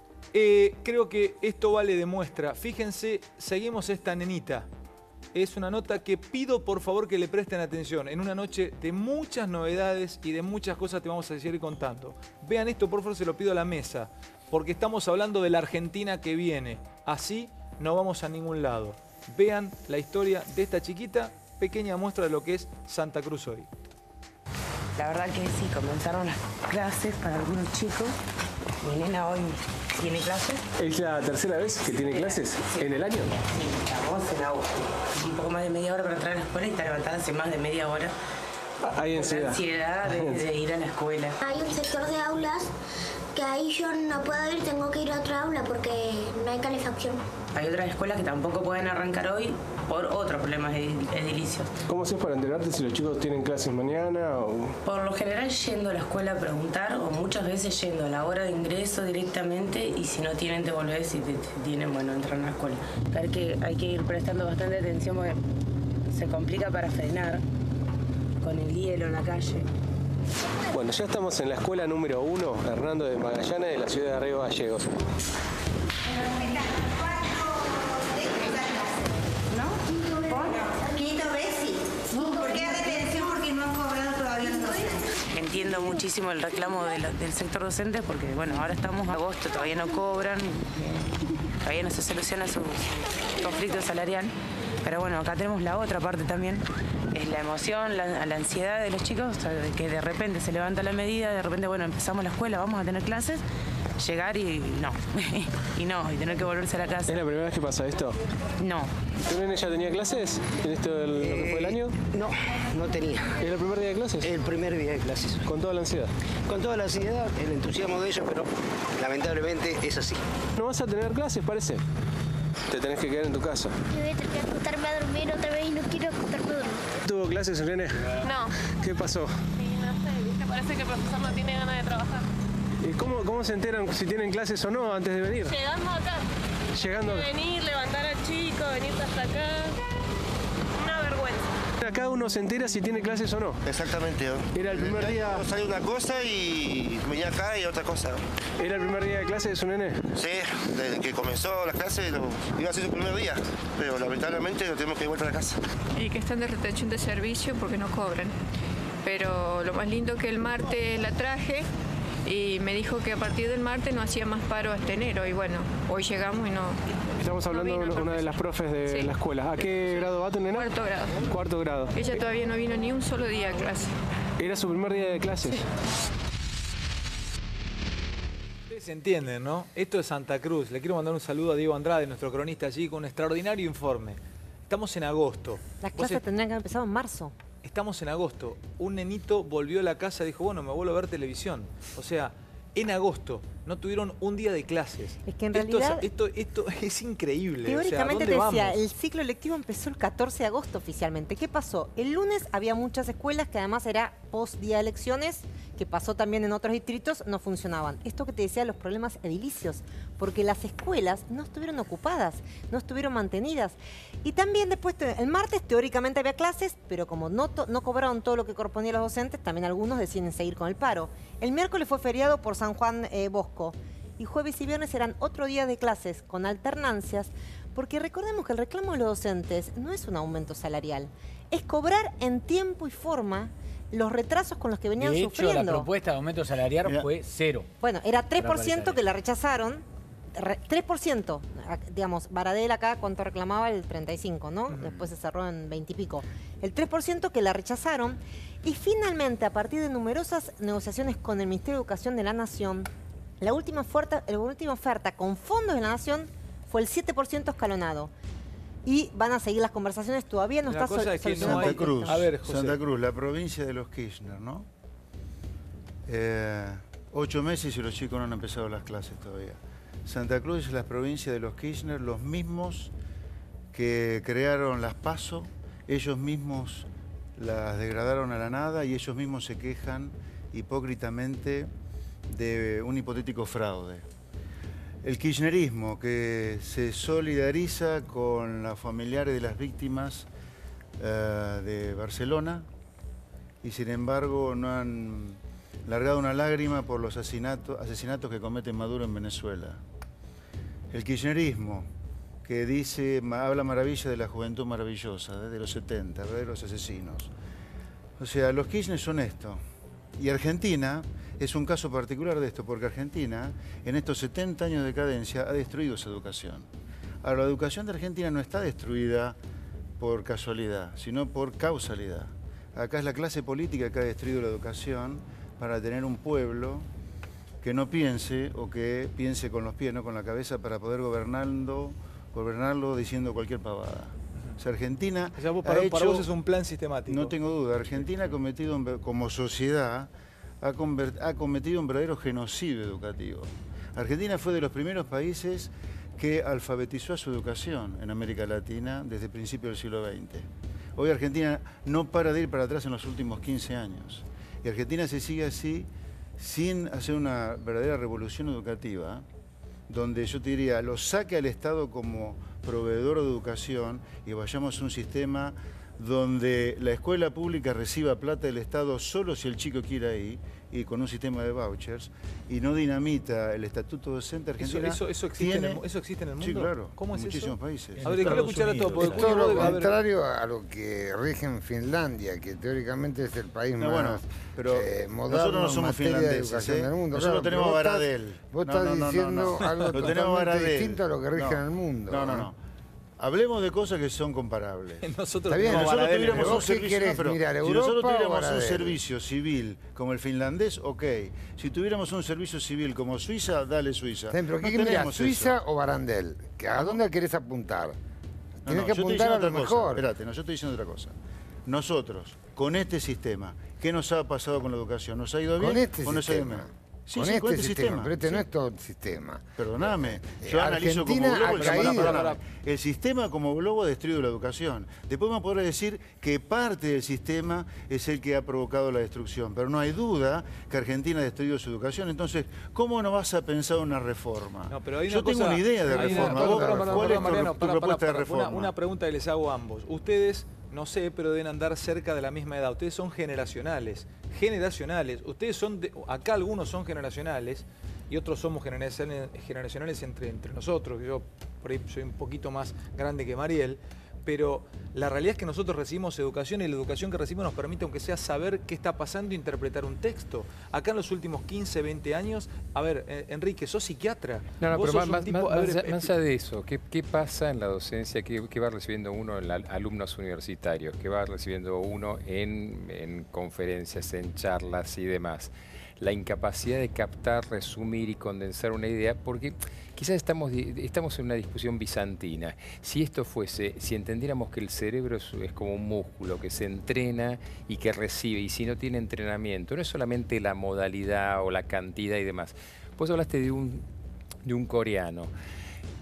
Creo que esto vale de muestra. Fíjense, seguimos esta nenita. Es una nota que pido por favor que le presten atención. En una noche de muchas novedades y de muchas cosas te vamos a seguir contando. Vean esto, por favor, se lo pido a la mesa. Porque estamos hablando de la Argentina que viene. Así no vamos a ningún lado. Vean la historia de esta chiquita. Pequeña muestra de lo que es Santa Cruz hoy. La verdad que sí, comenzaron las clases para algunos chicos. Mi nena hoy tiene clases. ¿Es la tercera vez que tiene clases en el año? Sí, estamos en agosto. Un poco más de media hora para entrar a la escuela y está levantada hace más de media hora. Hay ansiedad. Ansiedad de ir a la escuela. Hay un sector de aulas que ahí yo no puedo ir, tengo que ir a otra aula porque no hay calefacción. Hay otras escuelas que tampoco pueden arrancar hoy por otros problemas edilicios. ¿Cómo haces para enterarte si los chicos tienen clases mañana? Por lo general yendo a la escuela a preguntar o muchas veces yendo a la hora de ingreso directamente y si no tienen te volvés y te tienen, bueno, entrar a la escuela. Hay que ir prestando bastante atención porque se complica para frenar con el hielo en la calle. Bueno, ya estamos en la escuela número 1, Hernando de Magallanes, de la ciudad de Río Gallegos. Entiendo muchísimo el reclamo del sector docente porque, bueno, ahora estamos en agosto, todavía no cobran, todavía no se soluciona su conflicto salarial. Pero bueno, acá tenemos la otra parte también, es la emoción, la ansiedad de los chicos, o sea, de que de repente se levanta la medida, de repente, bueno, empezamos la escuela, vamos a tener clases, llegar y no, y tener que volverse a la casa. ¿Es la primera vez que pasa esto? No. ¿Tu nene ya tenía clases en esto lo que fue el año? No, no tenía. ¿Es el primer día de clases? El primer día de clases. ¿Con toda la ansiedad? Con toda la ansiedad, el entusiasmo de ellos, pero lamentablemente es así. ¿No vas a tener clases, parece? Te tenés que quedar en tu casa. Yo voy a tener que acostarme a dormir otra vez y no quiero acostarme a dormir. ¿Tuvo clases, Irene? No. ¿Qué pasó? Sí, no sé, ¿viste? Parece que el profesor no tiene ganas de trabajar. ¿Y cómo se enteran si tienen clases o no antes de venir? Llegando acá. Llegando acá. Venir, levantar al chico, venir hasta acá. Una vergüenza. Acá uno se entera si tiene clases o no. Exactamente. Era el primer día. Salió una cosa y venía acá y otra cosa. ¿Era el primer día de clase de su nene? Sí, desde que comenzó las clases iba a ser su primer día, pero lamentablemente lo tenemos que ir vuelta a la casa. Y que están de retención de servicio porque no cobran. Pero lo más lindo que el martes la traje y me dijo que a partir del martes no hacía más paro hasta enero y bueno, hoy llegamos y no. Estamos hablando de una de las profes de la escuela. ¿A qué grado va tu nena? Cuarto grado. Cuarto grado. Ella todavía no vino ni un solo día a clase. ¿Era su primer día de clases? Sí. Ustedes entienden, ¿no? Esto es Santa Cruz. Le quiero mandar un saludo a Diego Andrade, nuestro cronista allí, con un extraordinario informe. Estamos en agosto. Las clases tendrían que haber empezado en marzo. Estamos en agosto. Un nenito volvió a la casa y dijo, bueno, me vuelvo a ver televisión. O sea, en agosto no tuvieron un día de clases. Es que en realidad... Esto es increíble. Teóricamente o sea, te decía, vamos? el ciclo lectivo empezó el 14 de agosto oficialmente. ¿Qué pasó? El lunes había muchas escuelas que además era post día de elecciones, que pasó también en otros distritos, no funcionaban. Esto que te decía, los problemas edilicios, porque las escuelas no estuvieron ocupadas, no estuvieron mantenidas. Y también después, el martes teóricamente había clases, pero como no cobraron todo lo que correspondía a los docentes, también algunos deciden seguir con el paro. El miércoles fue feriado por San Juan Bosco. Y jueves y viernes eran otro día de clases con alternancias, porque recordemos que el reclamo de los docentes no es un aumento salarial, es cobrar en tiempo y forma los retrasos con los que venían sufriendo. De hecho, la propuesta de aumento salarial fue 0. Bueno, era 3% que la rechazaron, 3%. digamos, Baradel acá, ¿cuánto reclamaba? El 35, ¿no? Después se cerró en 20 y pico. El 3% que la rechazaron. Y finalmente, a partir de numerosas negociaciones con el Ministerio de Educación de la Nación, la última oferta con fondos de la Nación fue el 7% escalonado. Y van a seguir las conversaciones, todavía no está solucionado. Santa Cruz, a ver, Santa Cruz, la provincia de los Kirchner, ¿no? 8 meses y los chicos no han empezado las clases todavía. Santa Cruz es la provincia de los Kirchner, los mismos que crearon las PASO, ellos mismos las degradaron a la nada y ellos mismos se quejan hipócritamente de un hipotético fraude. El kirchnerismo, que se solidariza con los familiares de las víctimas de Barcelona y sin embargo no han largado una lágrima por los asesinatos que comete Maduro en Venezuela. El kirchnerismo, que habla maravilla de la juventud maravillosa, desde los 70, de los asesinos. O sea, los Kirchner son esto. Y Argentina es un caso particular de esto, porque Argentina, en estos 70 años de decadencia, ha destruido su educación. Ahora, la educación de Argentina no está destruida por casualidad, sino por causalidad. Acá es la clase política que ha destruido la educación para tener un pueblo que no piense o que piense con los pies, no con la cabeza, para poder gobernarlo diciendo cualquier pavada. O sea, Argentina o sea, para vos es un plan sistemático. No tengo duda. Argentina ha cometido, como sociedad, ha cometido un verdadero genocidio educativo. Argentina fue de los primeros países que alfabetizó a su educación en América Latina desde principios del siglo XX. Hoy Argentina no para de ir para atrás en los últimos 15 años. Y Argentina se sigue así, sin hacer una verdadera revolución educativa, donde yo te diría, lo saque al Estado como proveedor de educación y vayamos a un sistema donde la escuela pública reciba plata del Estado solo si el chico quiere ir, y con un sistema de vouchers, y no dinamita el estatuto docente argentino. ¿Eso existe en el mundo? Sí, claro. ¿Cómo es muchísimos eso? países. A ver, quiero escuchar a todos. Es todo lo contrario a lo que rige en Finlandia, que teóricamente es el país más moderno nosotros no somos finlandeses, del mundo. Nosotros tenemos Baradel. Vos estás diciendo algo totalmente distinto a lo que rige en el mundo. No. Hablemos de cosas que son comparables. Nosotros tuviéramos un servicio civil como el finlandés, ok. Si tuviéramos un servicio civil como Suiza, dale Suiza. ¿Pero qué mirás, Suiza o Barandel? ¿A dónde querés apuntar? Tienes que apuntar a lo mejor. Espérate, yo estoy diciendo otra cosa. Nosotros, con este sistema, ¿qué nos ha pasado con la educación? ¿Nos ha ido bien o nos ha ido mal? Sí, con este sistema, pero este no es todo el sistema. Perdóname, yo analizo como globo el sistema como globo ha destruido la educación. Después me podrá decir que parte del sistema es el que ha provocado la destrucción, pero no hay duda que Argentina ha destruido su educación. Entonces, ¿cómo no vas a pensar una reforma? No, pero hay yo tengo una idea de reforma. ¿Cuál es tu propuesta de reforma? Una pregunta que les hago a ambos. Ustedes, no sé, pero deben andar cerca de la misma edad. Ustedes son generacionales. Ustedes son, acá algunos son generacionales y otros somos generacionales entre nosotros. Yo por ahí soy un poquito más grande que Mariel, pero la realidad es que nosotros recibimos educación y la educación que recibimos nos permite, aunque sea, saber qué está pasando e interpretar un texto. Acá en los últimos 15, 20 años, a ver, Enrique, sos psiquiatra. No, pero más allá de eso, ¿qué pasa en la docencia? ¿Qué va recibiendo uno en alumnos universitarios? ¿Qué va recibiendo uno en conferencias, en charlas y demás? La incapacidad de captar, resumir y condensar una idea, porque quizás estamos en una discusión bizantina. Si entendiéramos que el cerebro es como un músculo que se entrena y que recibe, y si no tiene entrenamiento, no es solamente la modalidad o la cantidad y demás. Vos hablaste de un coreano.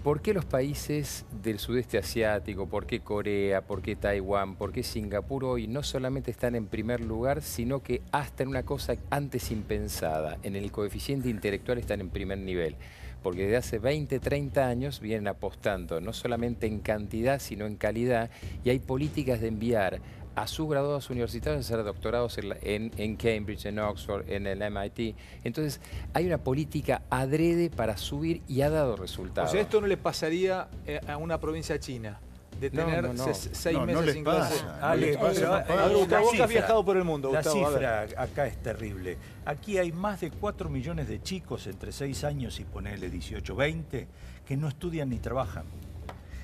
¿Por qué los países del sudeste asiático, por qué Corea, por qué Taiwán, por qué Singapur hoy no solamente están en primer lugar, sino que hasta en una cosa antes impensada, en el coeficiente intelectual están en primer nivel? Porque desde hace 20, 30 años vienen apostando no solamente en cantidad, sino en calidad, y hay políticas de enviar a sus graduados universitarios a hacer doctorados en Cambridge, en Oxford, en el MIT. Entonces, hay una política adrede para subir y ha dado resultados. O sea, esto no le pasaría a una provincia china. de tener 6 meses no les sin pasa, clase. no les pasa. Gustavo, vos has viajado por el mundo, La Gustavo, cifra acá es terrible. Aquí hay más de 4 millones de chicos entre 6 años y ponerle 18, 20, que no estudian ni trabajan.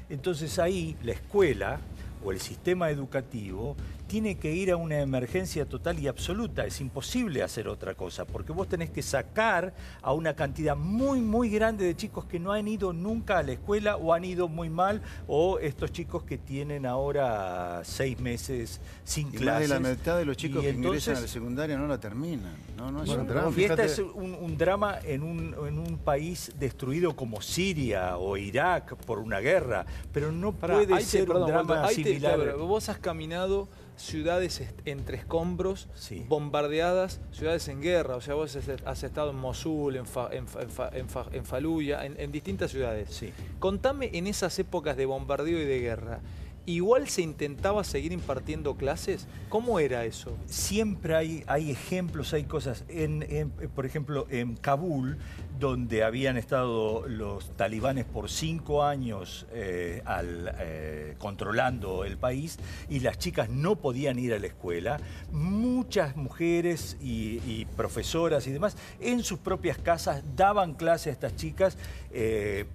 Entonces ahí la escuela o el sistema educativo tiene que ir a una emergencia total y absoluta. Es imposible hacer otra cosa, porque vos tenés que sacar a una cantidad muy, muy grande de chicos que no han ido nunca a la escuela o han ido muy mal, o estos chicos que tienen ahora 6 meses sin clases. Más de la mitad de los chicos que ingresan a la secundaria no la terminan. No, es un drama. Y este es un drama en un país destruido como Siria o Irak por una guerra, pero no puede ser un drama similar. Vos has caminado ciudades entre escombros, bombardeadas, ciudades en guerra. O sea, vos has estado en Mosul, en Faluya, en distintas ciudades. Sí. Contame, en esas épocas de bombardeo y de guerra, ¿igual se intentaba seguir impartiendo clases? ¿Cómo era eso? Siempre hay ejemplos, hay cosas. Por ejemplo, en Kabul, donde habían estado los talibanes por 5 años controlando el país, y las chicas no podían ir a la escuela, muchas mujeres y profesoras y demás en sus propias casas daban clase a estas chicas,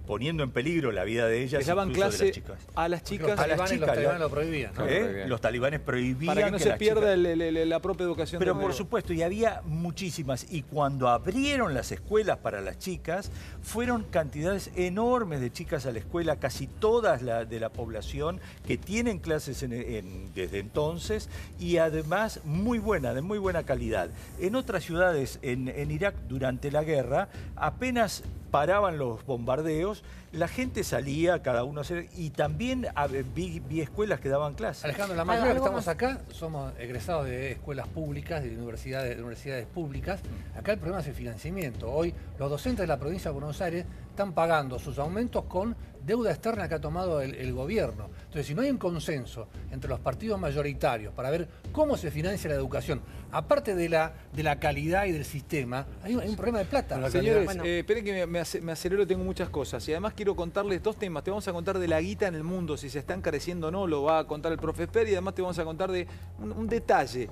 poniendo en peligro la vida de ellas. Les daban clase a las chicas. Los talibanes lo prohibían, ¿no? Los talibanes prohibían para que no se pierda la propia educación. Pero por supuesto, y había muchísimas. Y cuando abrieron las escuelas para las chicas, fueron cantidades enormes de chicas a la escuela, casi todas de la población que tienen clases desde entonces, y además de muy buena calidad. En otras ciudades en Irak durante la guerra, apenas paraban los bombardeos, la gente salía, cada uno y también vi escuelas que daban clases. Alejandro, la mayoría que estamos acá somos egresados de escuelas públicas, de universidades públicas. Acá el problema es el financiamiento. Hoy los docentes de la provincia de Buenos Aires están pagando sus aumentos con deuda externa que ha tomado el gobierno. Entonces, si no hay un consenso entre los partidos mayoritarios para ver cómo se financia la educación, aparte de la calidad y del sistema, hay un problema de plata. Señores, esperen que me acelero, tengo muchas cosas. Y además quiero contarles 2 temas. Te vamos a contar de la guita en el mundo, si se está encareciendo o no, lo va a contar el profe Esper, y además te vamos a contar de un detalle.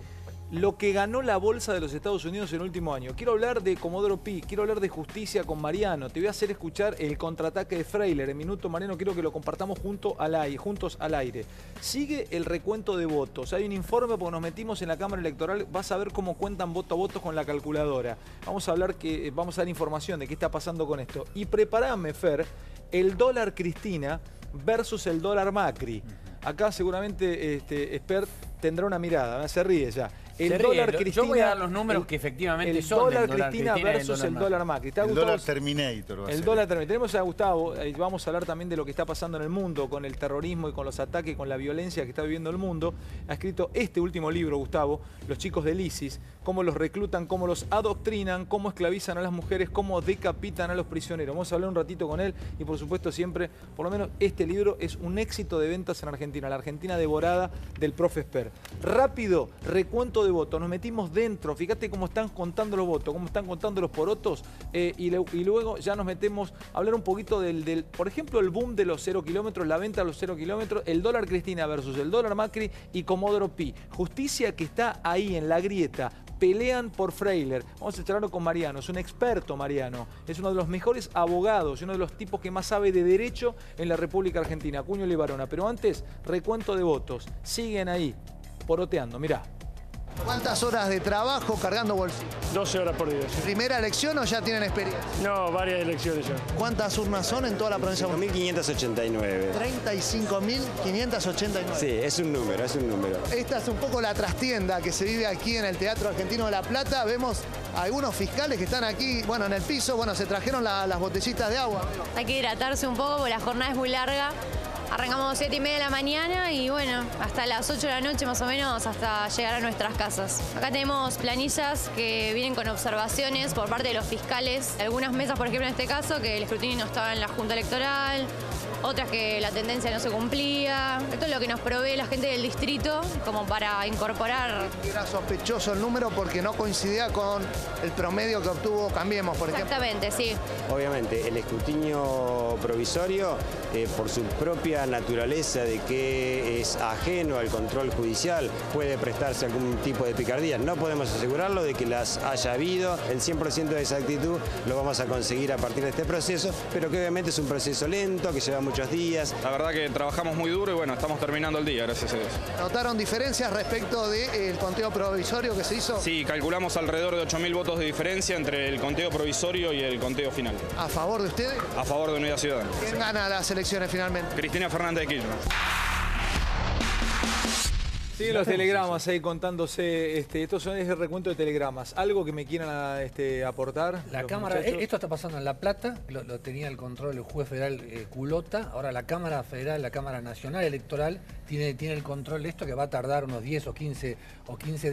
Lo que ganó la bolsa de los Estados Unidos en el último año. Quiero hablar de Comodoro Pi, quiero hablar de justicia con Mariano. Te voy a hacer escuchar el contraataque de Freiler. En minuto, Mariano, quiero que lo compartamos juntos al aire. Sigue el recuento de votos. Hay un informe porque nos metimos en la Cámara Electoral. Vas a ver cómo cuentan voto a voto con la calculadora. Vamos a dar información de qué está pasando con esto. Y preparame, Fer, el dólar Cristina versus el dólar Macri. Acá seguramente Esper tendrá una mirada, se ríe ya. El dólar Cristina, yo voy a dar los números que efectivamente son del dólar Cristina versus el dólar Macri. El dólar Terminator. El dólar Terminator. Tenemos a Gustavo, vamos a hablar también de lo que está pasando en el mundo, con el terrorismo y con los ataques, con la violencia que está viviendo el mundo. Ha escrito este último libro, Gustavo, Los chicos del ISIS, cómo los reclutan, cómo los adoctrinan, cómo esclavizan a las mujeres, cómo decapitan a los prisioneros. Vamos a hablar un ratito con él y por supuesto siempre, por lo menos este libro es un éxito de ventas en Argentina, la Argentina devorada del profe Esper. Rápido, recuento de votos, nos metimos dentro, fíjate cómo están contando los votos, cómo están contando los porotos, y luego ya nos metemos a hablar un poquito por ejemplo, el boom de los 0 kilómetros, la venta de los 0 kilómetros, el dólar Cristina versus el dólar Macri y Comodoro Pi. Justicia que está ahí en la grieta. Pelean por Freiler. Vamos a charlarlo con Mariano, es un experto Mariano, es uno de los mejores abogados, uno de los tipos que más sabe de derecho en la República Argentina, Cuño Libarona. Pero antes, recuento de votos, siguen ahí, poroteando, mirá. ¿Cuántas horas de trabajo cargando bolsillo? 12 horas por día. Sí. ¿Primera elección o ya tienen experiencia? No, varias elecciones ya. ¿Cuántas urnas son en toda la provincia? 5.589. 35.589. Sí, es un número. Esta es un poco la trastienda que se vive aquí en el Teatro Argentino de La Plata. Vemos a algunos fiscales que están aquí, en el piso. Se trajeron las botellitas de agua. Hay que hidratarse un poco porque la jornada es muy larga. Arrancamos 7:30 de la mañana y hasta las 8 de la noche más o menos hasta llegar a nuestras casas. Acá tenemos planillas que vienen con observaciones por parte de los fiscales. Algunas mesas, por ejemplo, en este caso, que el escrutinio no estaba en la Junta Electoral, otras que la tendencia no se cumplía. Esto es lo que nos provee la gente del distrito como para incorporar. Era sospechoso el número porque no coincidía con el promedio que obtuvo Cambiemos, por ejemplo. Exactamente, sí. Obviamente, el escrutinio provisorio, por su propia la naturaleza de que es ajeno al control judicial, puede prestarse algún tipo de picardía. No podemos asegurarlo de que las haya habido. El 100% de esa actitud lo vamos a conseguir a partir de este proceso, pero que obviamente es un proceso lento, que lleva muchos días. La verdad que trabajamos muy duro y bueno, estamos terminando el día, gracias a Dios. ¿Notaron diferencias respecto del conteo provisorio que se hizo? Sí, calculamos alrededor de 8.000 votos de diferencia entre el conteo provisorio y el conteo final. ¿A favor de ustedes? A favor de Unidad Ciudadana. ¿Quién gana las elecciones finalmente? Cristina Fernández de Kirchner. Sí, los telegramas ahí contándose, estos son el recuento de telegramas. ¿Algo que me quieran aportar? La Cámara, esto está pasando en La Plata, lo tenía el control el juez federal Culota, ahora la Cámara Federal, la Cámara Nacional Electoral, tiene el control de esto, que va a tardar unos 10 o 15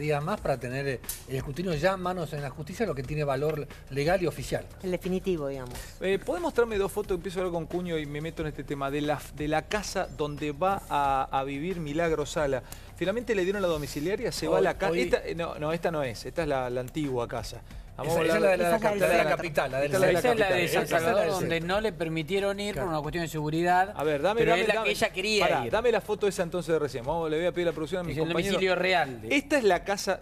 días más para tener el escrutinio ya en manos en la justicia, lo que tiene valor legal y oficial. El definitivo, digamos. ¿Podés mostrarme 2 fotos? Empiezo a hablar con Cuño y me meto en este tema, de la casa donde va a vivir Milagro Sala. Finalmente le dieron la domiciliaria, se va a la casa. Esta no es, esta es la antigua casa. Esa es la de la capital. Esa es la de San Salvador, donde no le permitieron ir por una cuestión de seguridad. A ver, dame que ella quería ir. Dame la foto esa entonces de recién. Le voy a pedir la producción a mis compañeros. El domicilio real. Esta es la casa,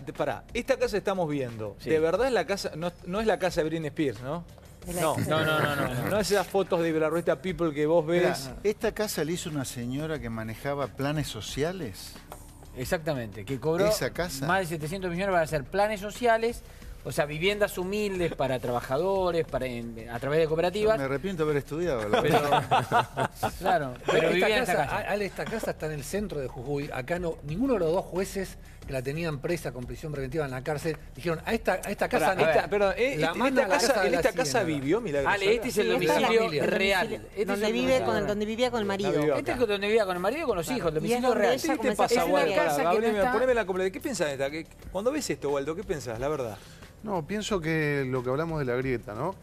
esta casa estamos viendo. Sí. De verdad es la casa, no es la casa de Britney Spears, ¿no? No es esas fotos de la revista People que vos ves. Mira, esta casa le hizo una señora que manejaba planes sociales. Exactamente, que cobró más de 700 millones para hacer planes sociales, o sea, viviendas humildes para trabajadores, a través de cooperativas. Me arrepiento de haber estudiado, la verdad. Claro, pero vivía en esta casa. Esta casa está en el centro de Jujuy. Acá ninguno de los 2 jueces que la tenían presa con prisión preventiva en la cárcel dijeron a esta casa. ¿En esta casa vivió Milagro Sala? Este es el domicilio real. Donde vivía con el marido. Este es donde vivía con el marido y con los hijos, el domicilio real. ¿Qué te pasa, Waldo? Poneme la completa. ¿Qué pensás de esta? Cuando ves esto, Waldo, ¿qué pensás, la verdad? No, pienso que lo que hablamos de la grieta, ¿no?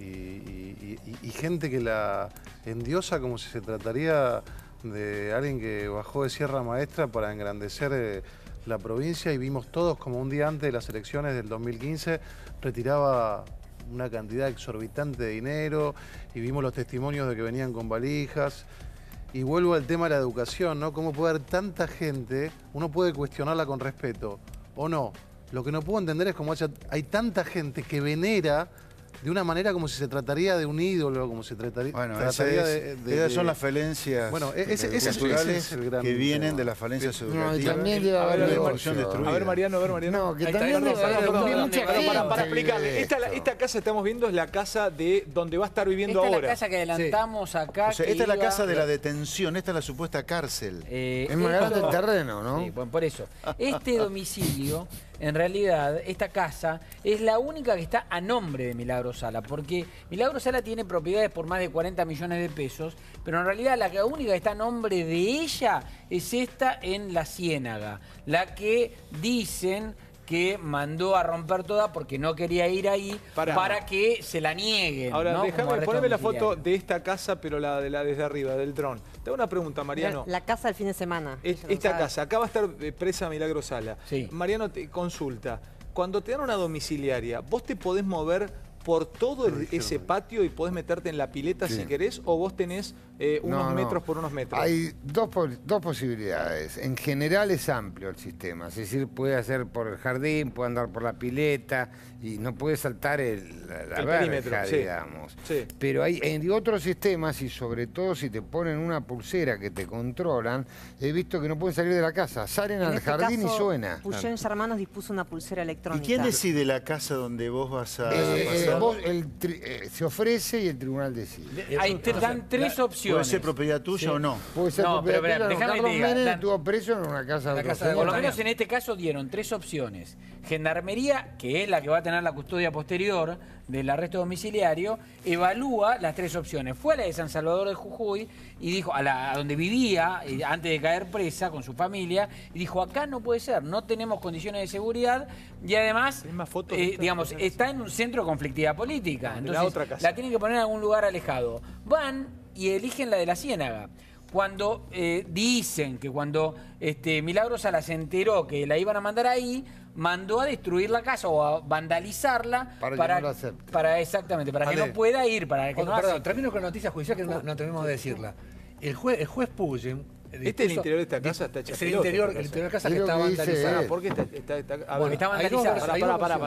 Y gente que la endiosa como si se trataría de alguien que bajó de Sierra Maestra para engrandecer la provincia, y vimos todos como un día antes de las elecciones del 2015 retiraba una cantidad exorbitante de dinero, y vimos los testimonios de que venían con valijas. Y vuelvo al tema de la educación, ¿no? ¿Cómo puede haber tanta gente? Uno puede cuestionarla con respeto, ¿o no? Lo que no puedo entender es cómo hay tanta gente que venera de una manera como si se trataría de un ídolo, como si trataría, esas son las falencias culturales que vienen de las falencias educativas. A ver, Mariano. No, que también para explicarle. Esta casa estamos viendo es la casa de donde va a estar viviendo ahora. Esta es la casa que adelantamos acá. O sea, esta es la casa de la detención, esta es la supuesta cárcel. Es más grande el terreno, ¿no? Sí, bueno, por eso. Este domicilio, en realidad, esta casa es la única que está a nombre de Milagro Sala, porque Milagro Sala tiene propiedades por más de 40 millones de pesos, pero en realidad la única que está a nombre de ella es esta en La Ciénaga, la que dicen que mandó a romper toda porque no quería ir ahí para que se la nieguen. Ahora, ¿no? poneme la foto de esta casa, pero la desde arriba, del dron. Te hago una pregunta, Mariano. La casa del fin de semana. Esta casa, acá va a estar presa Milagro Sala. Sí. Mariano, te consulta. Cuando te dan una domiciliaria, ¿vos te podés mover por todo ese patio y podés meterte en la pileta si querés, o vos tenés unos metros por unos metros? Hay dos posibilidades. En general es amplio el sistema, es decir, puede hacer por el jardín, puede andar por la pileta y no puede saltar la verja, digamos. Sí. Pero hay otros sistemas, y sobre todo si te ponen una pulsera que te controlan, he visto que no pueden salir de la casa, salen al jardín y suena. Puyén Hermanos dispuso una pulsera electrónica. ¿Y quién decide la casa donde vos vas a pasar? Se ofrece y el tribunal decide. Dan 3 opciones. ¿Puede ser propiedad tuya o no? Puede ser propiedad tuya. Carlos Menem estuvo preso en una casa de otro señor. Por lo menos en este caso dieron 3 opciones. Gendarmería, que es la que va a tener la custodia posterior del arresto domiciliario, evalúa las 3 opciones. Fue a la de San Salvador de Jujuy y dijo, a donde vivía antes de caer presa con su familia, y dijo, acá no puede ser, no tenemos condiciones de seguridad, y además, digamos, está en un centro de conflictividad política. Entonces, la tienen que poner en algún lugar alejado. Van y eligen la de La Ciénaga. Cuando dicen que cuando Milagro Sala se enteró que la iban a mandar ahí, mandó a destruir la casa o a vandalizarla para exactamente, para que no pueda ir, para que Perdón, termino con la noticia judicial que no tenemos de decirla. El juez Pullen... Este es el interior de esta casa, está hecha es el interior de la casa que está vandalizada. ¿Por qué está bueno, está vandalizada? Para.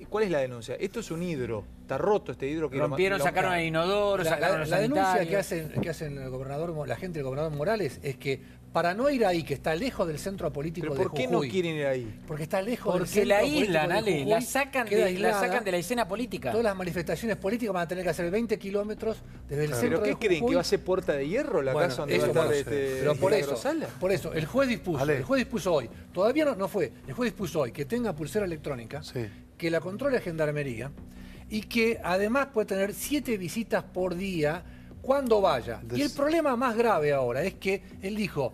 ¿Cuál es la denuncia? Esto es un hidro. Está roto este hidro. Que rompieron, sacaron el inodoro, sacaron los sanitarios. La denuncia que hacen el gobernador, la gente del gobernador Morales es que para no ir ahí, que está lejos del centro político de Jujuy. ¿Por qué no quieren ir ahí? Porque está lejos del centro político de Jujuy. Porque la aíslan, Ale, la sacan de la escena política. Todas las manifestaciones políticas van a tener que hacer 20 kilómetros desde el centro de Jujuy. ¿Pero qué creen? ¿Que va a ser Puerta de Hierro la casa donde va a estar pero por eso, el juez dispuso hoy, todavía no fue, el juez dispuso hoy que tenga pulsera electrónica, que la controle Gendarmería y que además puede tener 7 visitas por día cuando vaya. Y el problema más grave ahora es que él dijo,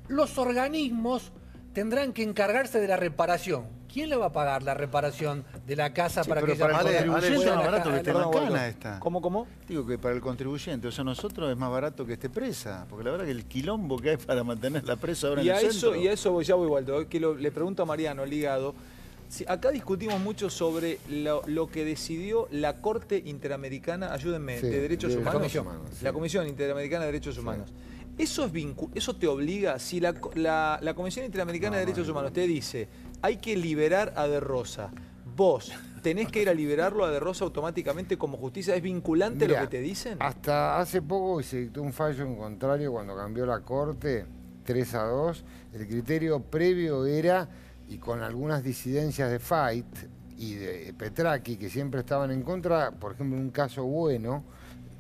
los organismos tendrán que encargarse de la reparación. ¿Quién le va a pagar la reparación de la casa para que ella para el contribuyente es más barato que esté macana esta? ¿Cómo? Digo que para el contribuyente, o sea, nosotros es más barato que esté presa, porque la verdad que el quilombo que hay para mantener la presa ahora en el centro. Y a eso ya voy, Waldo, que le pregunto a Mariano Ligado. Acá discutimos mucho sobre lo que decidió la Corte Interamericana, ayúdenme, de Derechos Humanos. La Comisión Interamericana de Derechos Humanos. ¿Eso te obliga? Si la Comisión Interamericana de Derechos Humanos te dice, hay que liberar a De Rosa, vos tenés que ir a liberarlo a De Rosa automáticamente como justicia, ¿es vinculante lo que te dicen? Hasta hace poco se dictó un fallo en contrario cuando cambió la Corte 3-2. El criterio previo era, y con algunas disidencias de Fait y de Petraki, que siempre estaban en contra, por ejemplo, un caso bueno,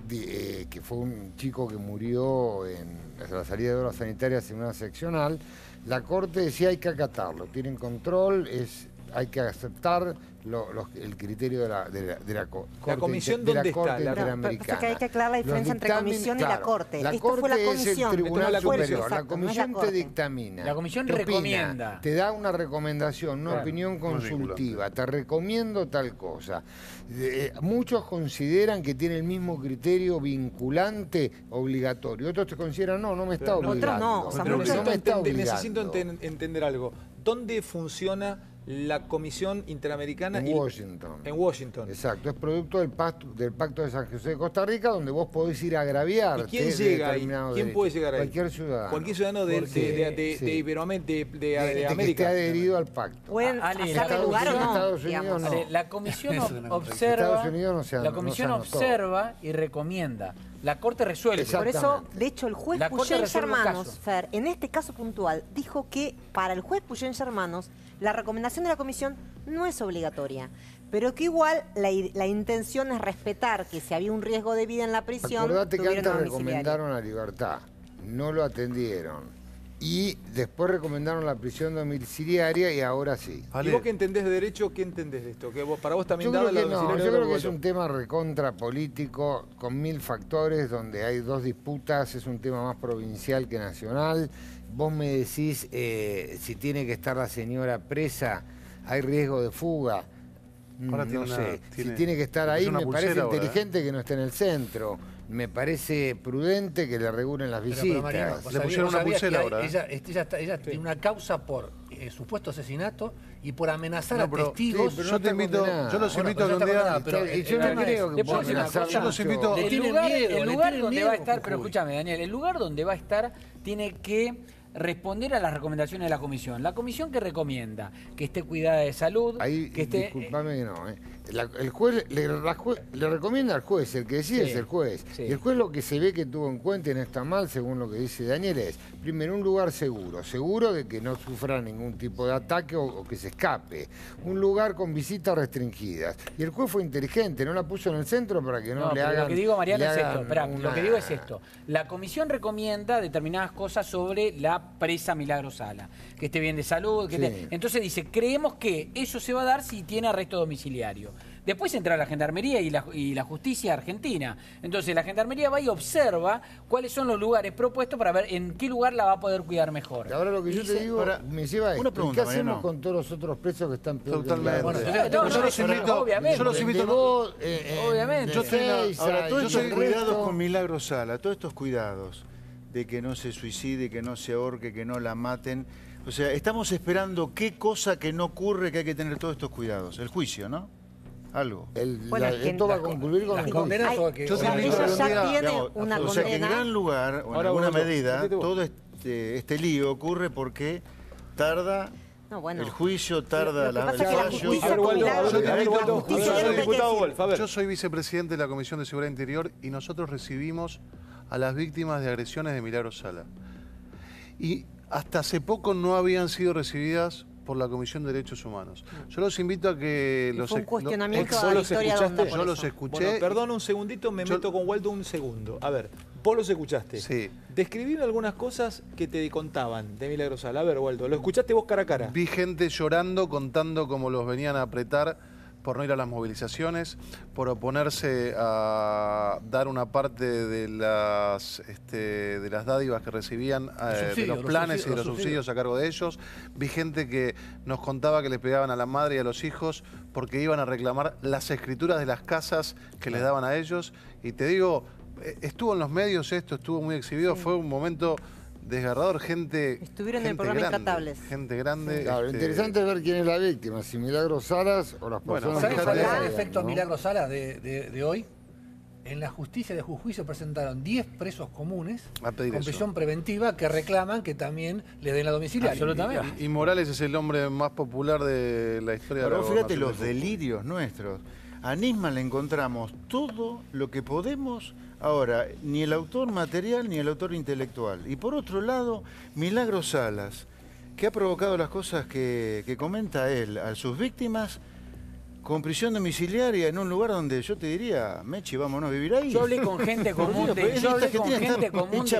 que fue un chico que murió en la salida de obras sanitarias en una seccional, la Corte decía hay que acatarlo, tienen control, hay que aceptar el criterio de la Corte. ¿La comisión dónde está? Interamericana. Que hay que aclarar la diferencia entre comisión y la Corte. La Esto Corte fue la es comisión, el Tribunal Superior. Exacto, la comisión no es la te dictamina. La comisión recomienda. Te da una recomendación, una opinión consultiva. Te recomiendo tal cosa. Muchos consideran que tiene el mismo criterio vinculante obligatorio. Otros te consideran, no me está obligando. Necesito entender algo. ¿Dónde funciona la Comisión Interamericana? En Washington. En Washington. Exacto, es producto del Pacto de San José de Costa Rica, donde vos podés ir a agraviarte. ¿Y quién llega ahí? ¿Quién puede llegar ahí? Cualquier ciudadano. Cualquier ciudadano de Iberoamérica, de América. Que esté adherido al pacto. ¿Pueden hacerle lugar o no? Estados Unidos no. La comisión observa, la comisión observa y recomienda. La Corte resuelve. Por eso, de hecho, el juez Puyens-Hermanos, Fer, en este caso puntual, dijo que para el juez Puyens-Hermanos la recomendación de la comisión no es obligatoria, pero que igual la intención es respetar que si había un riesgo de vida en la prisión, acordate que antes recomendaron la libertad, no lo atendieron. Y después recomendaron la prisión domiciliaria y ahora sí. ¿Y vos qué entendés de derecho? ¿Qué entendés de esto? ¿Que para vos también daba la domiciliaria? Yo creo que es un tema recontra político, con 1000 factores, donde hay 2 disputas, es un tema más provincial que nacional. Vos me decís si tiene que estar la señora presa, hay riesgo de fuga. No sé, si tiene que estar ahí, me parece inteligente que no esté en el centro. Me parece prudente que le regulen las visitas. Pero Mariano, le pusieron una pulsera ahora. Ella tiene una causa por supuesto asesinato y por amenazar a testigos. Sí, yo los invito a que un día... Yo no creo que pueda amenazar. Yo los invito... El lugar donde va a estar, pero escúchame, Daniel, el lugar donde va a estar tiene que responder a las recomendaciones de la comisión. La comisión que recomienda que esté cuidada de salud, ahí, que esté... Disculpame que no, el juez le recomienda al juez, el que decide es el juez. Y el juez lo que se ve que tuvo en cuenta, y no está mal, según lo que dice Daniel, es, primero, un lugar seguro de que no sufra ningún tipo de ataque o que se escape. Un lugar con visitas restringidas. Y el juez fue inteligente, no la puso en el centro para que no le hagan... Lo que digo, Mariano, es esto. Lo que digo es esto. La comisión recomienda determinadas cosas sobre la presa Milagro Sala, que esté bien de salud, entonces dice, creemos que eso se va a dar si tiene arresto domiciliario. Después entra la Gendarmería y la Justicia Argentina. Entonces la Gendarmería va y observa cuáles son los lugares propuestos para ver en qué lugar la va a poder cuidar mejor. Y ahora lo que yo te digo, me lleva a esto. ¿Qué hacemos con todos los otros presos que están peor? Yo los invito... Obviamente. Ahora, todos estos cuidados con Milagro Sala, todos estos cuidados de que no se suicide, que no se ahorque, que no la maten. O sea, estamos esperando qué cosa que no ocurre que hay que tener todos estos cuidados. El juicio, ¿no? algo. Esto va a concluir con las condenas. Yo te invito a una o sea que en condena. gran lugar, o en alguna medida, todo este lío ocurre porque tarda el juicio, tarda el fallo. Yo soy vicepresidente de la Comisión de Seguridad Interior y nosotros recibimos a las víctimas de agresiones de Milagro Sala. Y hasta hace poco no habían sido recibidas por la Comisión de Derechos Humanos. Yo los invito a que los escuché. Yo los escuché. Bueno, perdón un segundito, meto con Waldo un segundo. A ver, vos los escuchaste. Sí. Describime algunas cosas que te contaban de Milagro Sala. A ver, Waldo, ¿lo escuchaste vos cara a cara? Vi gente llorando, contando cómo los venían a apretar por no ir a las movilizaciones, por oponerse a dar una parte de las dádivas que recibían, de los planes y de los subsidios a cargo de ellos. Vi gente que nos contaba que le pegaban a la madre y a los hijos porque iban a reclamar las escrituras de las casas que les daban a ellos. Y te digo, estuvo en los medios esto, estuvo muy exhibido, fue un momento desgarrador, estuvieron en el programa Intratables. Gente grande. Claro, lo interesante es ver quién es la víctima, si Milagro Salas o las personas ¿Sabes que cuál es el están efecto ¿no? Milagro Salas de hoy? En la justicia de Jujuy se presentaron 10 presos comunes con prisión preventiva que reclaman que también le den la domiciliaria. Absolutamente. Y Morales es el hombre más popular de la historia de la Pero fíjate los delirios nuestros. A Nisman le encontramos todo lo que podemos. Ahora, ni el autor material ni el autor intelectual. Y por otro lado, Milagro Salas, que ha provocado las cosas que comenta él a sus víctimas, con prisión domiciliaria en un lugar donde yo te diría, Mechi, vámonos a vivir ahí. Yo hablé con gente común de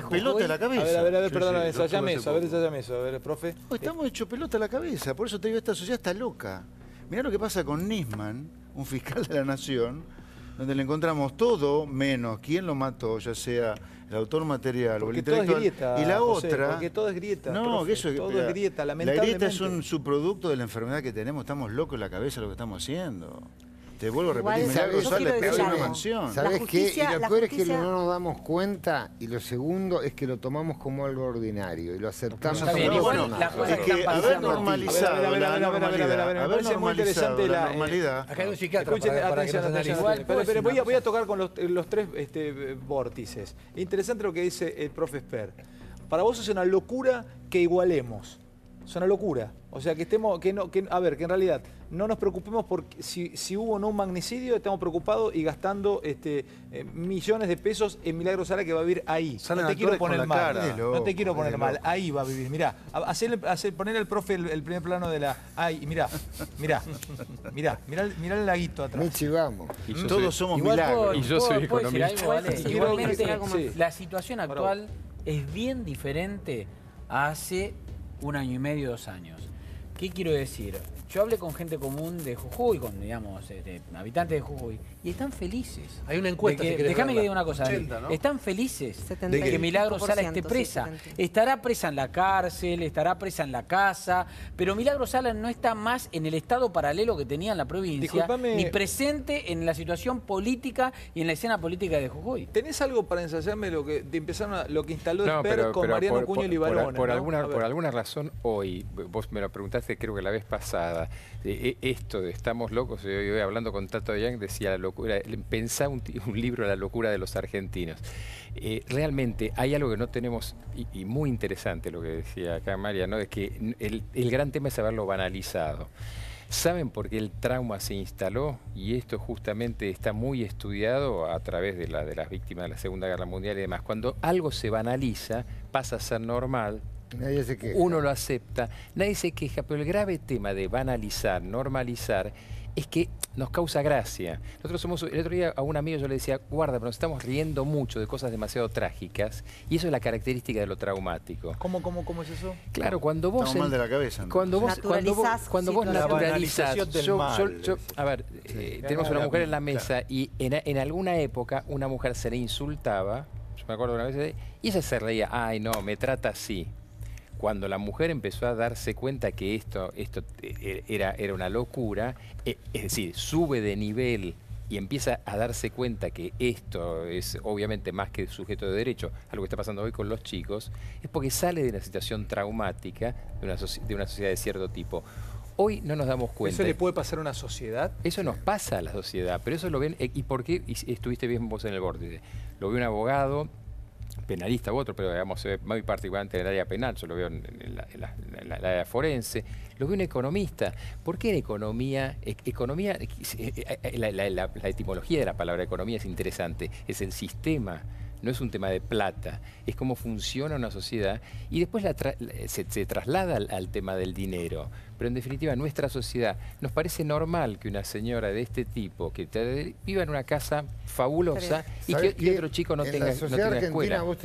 pelota a la cabeza. A ver, perdón, ensayame eso, a ver, profe. Estamos hechos pelota a la cabeza, por eso te digo, esta sociedad está loca. Mirá lo que pasa con Nisman, un fiscal de la Nación, donde le encontramos todo menos quién lo mató, ya sea el autor material o el intelectual. Grieta, y la José, otra... porque todo es grieta. No, profe, que eso todo es grieta, La lamentablemente. grieta es un subproducto de la enfermedad que tenemos. Estamos locos en la cabeza lo que estamos haciendo. Te vuelvo a repetir, Milagro Sala le pegó una mansión. ¿Sabés qué? Y lo peor es que no nos damos cuenta, y lo segundo es que lo tomamos como algo ordinario y lo aceptamos como algo normal. Es que haber normalizado la normalidad, haber normalizado la normalidad. Acá hay un psiquiatra pero voy a tocar con los tres vórtices. Interesante lo que dice el profe Esper. Para vos es una locura que igualemos. Es una locura. O sea, que estemos, que en realidad no nos preocupemos por si hubo o no un magnicidio, estamos preocupados y gastando millones de pesos en Milagro Sala que va a vivir ahí. No te quiero poner mal. No te quiero poner mal. Ahí va a vivir. Mirá, poner al profe el primer plano de la. Ahí, mirá el laguito atrás. Michi, vamos. Todos somos milagros. Y yo soy economista. Igualmente, la situación actual es bien diferente a hace 1 año y medio, 2 años. ¿Qué quiero decir? Yo hablé con gente común de Jujuy, con, digamos, habitantes de Jujuy, y están felices. Hay una encuesta. Déjame que diga una cosa. 80, ¿no? Están felices de que Milagro Sala esté presa. Estará presa en la cárcel, estará presa en la casa, pero Milagro Sala no está más en el estado paralelo que tenía en la provincia, ni presente en la situación política y en la escena política de Jujuy. ¿Tenés algo para ensayarme lo que instaló Esper con Mariano Cuño Libarone? Por alguna razón hoy, vos me lo preguntaste creo que la vez pasada, esto de estamos locos, yo hablando con Tato Yang decía la locura, pensá un libro, La locura de los argentinos. Realmente hay algo que no tenemos, y muy interesante lo que decía acá María, ¿no? Es que el gran tema es haberlo banalizado. ¿Saben por qué el trauma se instaló? Y esto justamente está muy estudiado a través de las víctimas de la Segunda Guerra Mundial y demás. Cuando algo se banaliza, pasa a ser normal. Nadie se queja. Uno lo acepta, nadie se queja, pero el grave tema de banalizar, normalizar, es que nos causa gracia. Nosotros el otro día a un amigo yo le decía, guarda, pero nos estamos riendo mucho de cosas demasiado trágicas, y eso es la característica de lo traumático. ¿Cómo es eso? Claro, cuando vos... Estamos mal de la cabeza, ¿no? Cuando vos naturalizás... A ver, tenemos una mujer en la mesa y en alguna época una mujer se le insultaba, yo me acuerdo una vez, y ella se reía, ay no, me trata así. Cuando la mujer empezó a darse cuenta que esto era una locura, es decir, sube de nivel y empieza a darse cuenta que esto es obviamente más que sujeto de derecho, algo que está pasando hoy con los chicos, es porque sale de una situación traumática de una sociedad de cierto tipo. Hoy no nos damos cuenta. ¿Eso le puede pasar a una sociedad? Eso nos pasa a la sociedad, pero eso lo ven... ¿Y por qué estuviste bien vos en el vórtice? Lo ve un abogado, penalista u otro, pero digamos, muy particularmente en el área penal, yo lo veo en la área forense, lo ve un economista. ¿Por qué en economía? La etimología de la palabra economía es interesante, es el sistema. No es un tema de plata, es cómo funciona una sociedad y después se traslada al tema del dinero. Pero en definitiva, en nuestra sociedad nos parece normal que una señora de este tipo, que viva en una casa fabulosa y otro chico no tenga escuela. En la sociedad argentina vos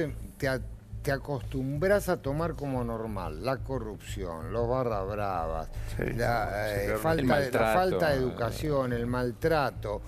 te acostumbras a tomar como normal la corrupción, los barra bravas, la falta de educación, el maltrato,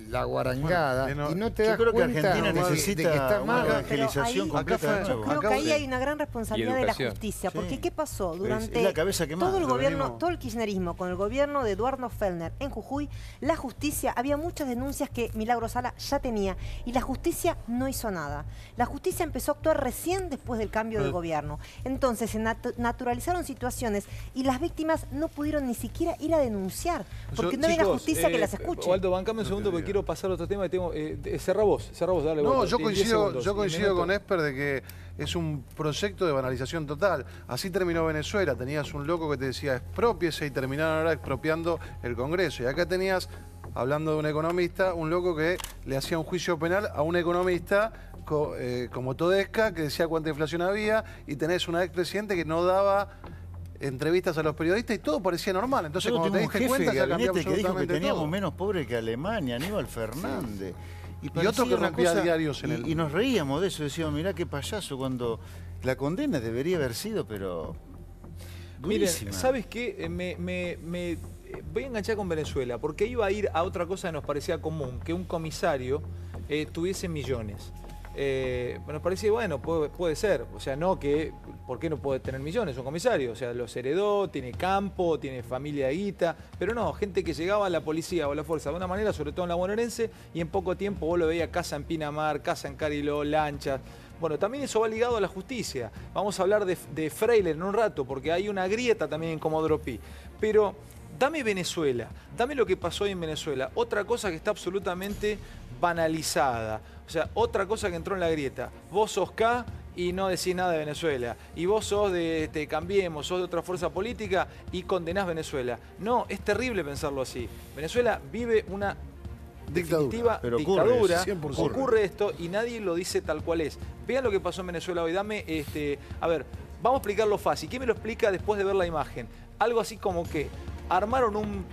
la guarangada, y no te das cuenta de que está mal. Evangelización completa. Yo creo que ahí hay una gran responsabilidad de la justicia, porque ¿qué pasó? Durante todo el gobierno, todo el kirchnerismo, con el gobierno de Eduardo Fellner en Jujuy, la justicia, había muchas denuncias que Milagro Sala ya tenía, y la justicia no hizo nada. La justicia empezó a actuar recién después del cambio de gobierno. Entonces se naturalizaron situaciones y las víctimas no pudieron ni siquiera ir a denunciar, porque no había justicia que las escuche. Waldo, bancame un segundo porque quiero pasar a otro tema. Cerrá vos, dale. No, yo coincido con Esper de que es un proyecto de banalización total. Así terminó Venezuela. Tenías un loco que te decía expropiese y terminaron ahora expropiando el Congreso. Y acá tenías, hablando de un economista, un loco que le hacía un juicio penal a un economista como Todesca, que decía cuánta inflación había, y tenés una expresidente que no daba entrevistas a los periodistas y todo parecía normal. Entonces, cuando te diste cuenta, ya cambió absolutamente que dijo que teníamos todo. menos pobre que Alemania, Aníbal Fernández. Y otro que rompía diarios en y nos reíamos de eso, decíamos, mirá qué payaso, cuando la condena debería haber sido, pero durísima. Miren, ¿sabes qué? Voy a enganchar con Venezuela, porque iba a ir a otra cosa que nos parecía común, que un comisario tuviese millones. Nos parecía, bueno, puede ser, o sea, no que, ¿por qué no puede tener millones un comisario? O sea, los heredó, tiene campo, tiene familia de guita, pero no, gente que llegaba a la policía o a la fuerza de una manera, sobre todo en la bonaerense, y en poco tiempo vos lo veías casa en Pinamar, casa en Cariló, lanchas. Bueno, también eso va ligado a la justicia. Vamos a hablar de Freire en un rato, porque hay una grieta también en Comodoro Pi. Pero dame Venezuela, dame lo que pasó hoy en Venezuela. Otra cosa que está absolutamente banalizada. O sea, otra cosa que entró en la grieta. Vos sos K y no decís nada de Venezuela. Y vos sos de Cambiemos, sos de otra fuerza política y condenás Venezuela. No, es terrible pensarlo así. Venezuela vive una definitiva dictadura. Ocurre esto y nadie lo dice tal cual es. Vean lo que pasó en Venezuela hoy. Dame, a ver, vamos a explicarlo fácil. ¿Quién me lo explica después de ver la imagen? Algo así como que armaron un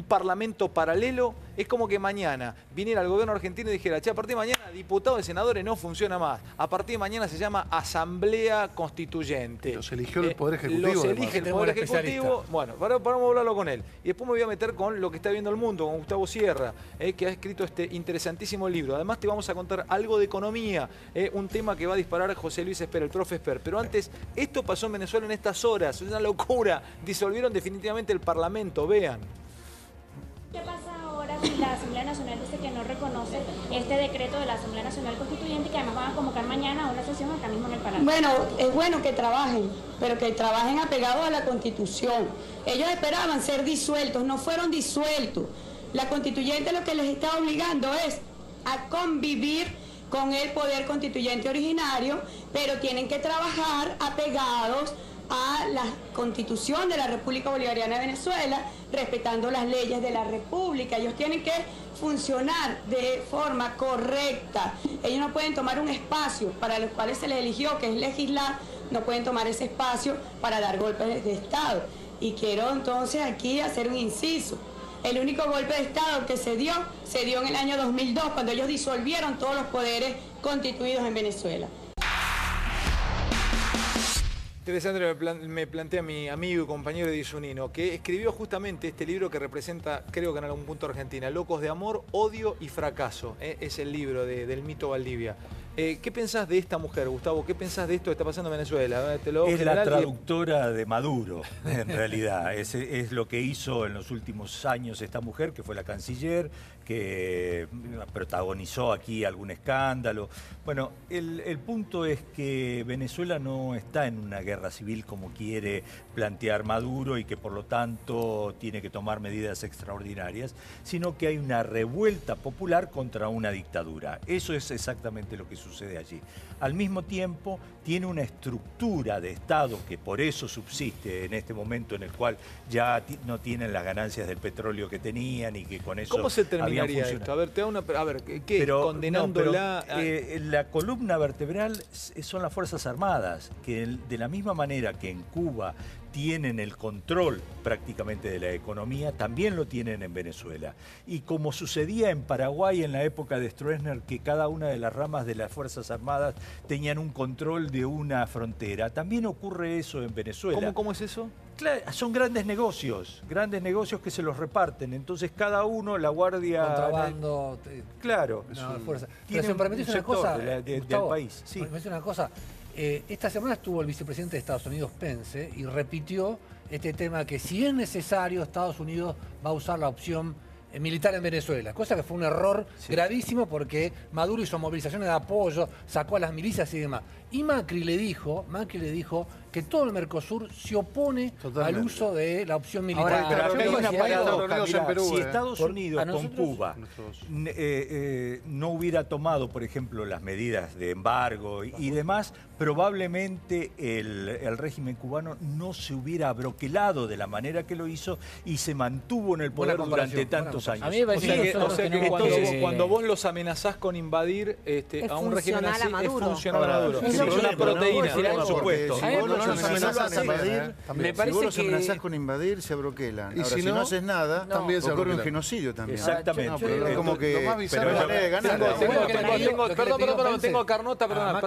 parlamento paralelo. Es como que mañana viniera el gobierno argentino y dijera, che, a partir de mañana diputados y senadores no funciona más. A partir de mañana se llama Asamblea Constituyente. Los eligió el Poder Ejecutivo. Los elige el Poder Ejecutivo. Bueno, vamos a hablarlo con él. Y después me voy a meter con lo que está viendo el mundo, con Gustavo Sierra, que ha escrito este interesantísimo libro. Además te vamos a contar algo de economía, un tema que va a disparar José Luis Esper, el profe Esper. Pero antes, esto pasó en Venezuela en estas horas. Es una locura. Disolvieron definitivamente el Parlamento. Vean. ¿Qué pasa ahora si la Asamblea Nacional dice que no reconoce este decreto de la Asamblea Nacional Constituyente, que además van a convocar mañana a una sesión acá mismo en el Parlamento? Bueno, es bueno que trabajen, pero que trabajen apegados a la Constitución. Ellos esperaban ser disueltos, no fueron disueltos. La Constituyente lo que les está obligando es a convivir con el poder constituyente originario, pero tienen que trabajar apegados a la Constitución de la República Bolivariana de Venezuela, respetando las leyes de la República. Ellos tienen que funcionar de forma correcta. Ellos no pueden tomar un espacio para los cuales se les eligió, que es legislar, no pueden tomar ese espacio para dar golpes de Estado. Y quiero entonces aquí hacer un inciso. El único golpe de Estado que se dio en el año 2002, cuando ellos disolvieron todos los poderes constituidos en Venezuela. Interesante, me plantea mi amigo y compañero Edison Nino, que escribió justamente este libro que representa, creo que en algún punto Argentina, Locos de Amor, Odio y Fracaso. Es el libro del Mito Valdivia. ¿Qué pensás de esta mujer, Gustavo? ¿Qué pensás de esto que está pasando en Venezuela? Es la traductora de Maduro, en realidad. Es lo que hizo en los últimos años esta mujer, que fue la canciller, que protagonizó aquí algún escándalo. Bueno, el punto es que Venezuela no está en una guerra civil como quiere plantear Maduro y que por lo tanto tiene que tomar medidas extraordinarias, sino que hay una revuelta popular contra una dictadura. Eso es exactamente lo que sucede allí. Al mismo tiempo, tiene una estructura de Estado que por eso subsiste en este momento en el cual ya no tienen las ganancias del petróleo que tenían y que con eso... ¿Cómo se terminaría esto? A ver, ¿qué? Condenándola... la columna vertebral son las Fuerzas Armadas, que de la misma manera que en Cuba tienen el control prácticamente de la economía, también lo tienen en Venezuela. Y como sucedía en Paraguay en la época de Stroessner, que cada una de las ramas de las Fuerzas Armadas tenían un control de una frontera, también ocurre eso en Venezuela. ¿Cómo es eso? Claro, son grandes negocios que se los reparten. Entonces cada uno, la guardia... Contrabando... Claro. Fuerza. Tiene Pero me dice una cosa, del país. Sí. Me dice una cosa. Esta semana estuvo el vicepresidente de Estados Unidos, Pence, y repitió este tema que si es necesario, Estados Unidos va a usar la opción militar en Venezuela, cosa que fue un error gravísimo porque Maduro hizo movilizaciones de apoyo, sacó a las milicias y demás. Y Macri le dijo que todo el Mercosur se opone al uso de la opción militar. Ahora, hay una paradoja. Si Estados Unidos con Cuba no hubiera tomado, por ejemplo, las medidas de embargo y demás, probablemente el régimen cubano no se hubiera abroquelado de la manera que lo hizo y se mantuvo en el poder durante tantos años. A mí me parece que cuando vos los amenazás con invadir a un régimen así, es funcional a Maduro. Es una proteína, por supuesto. Si vos los amenazás con invadir, se abroquelan. Ahora, si no haces nada, ocurre un genocidio también. Exactamente. Como que... Perdón, tengo a Carnota, perdón.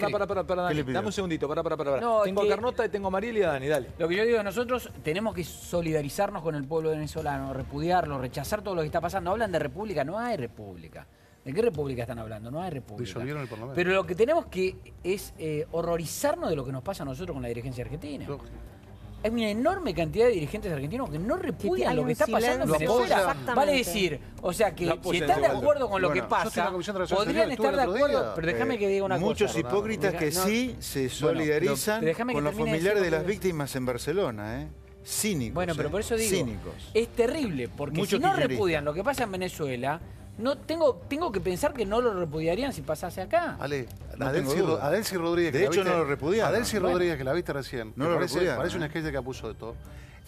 Dame un segundito, tengo a Carnota y tengo a Mariel y a Dani, dale. Lo que yo digo, nosotros tenemos que solidarizarnos con el pueblo venezolano, repudiarlo, rechazar todo lo que está pasando. Hablan de república, no hay república. ¿De qué república están hablando? No hay república. Disolvieron el Parlamento. Pero lo que tenemos que es horrorizarnos de lo que nos pasa a nosotros con la dirigencia argentina. Hay una enorme cantidad de dirigentes argentinos que no repudian lo que está pasando en Venezuela. Vale decir, o sea que si están de acuerdo con lo que pasa, podrían estar de acuerdo. Pero déjame que diga una cosa. Muchos hipócritas que sí se solidarizan con los familiares de las víctimas en Barcelona, Cínicos. Bueno, pero por eso digo, es terrible, porque si no repudian lo que pasa en Venezuela, no tengo que pensar que no lo repudiarían si pasase acá. Adelcy Rodríguez. De hecho, no lo repudiaron. Adelcy Rodríguez, que la viste recién. No lo repudiaron. Parece una sketch de Capusotto de todo.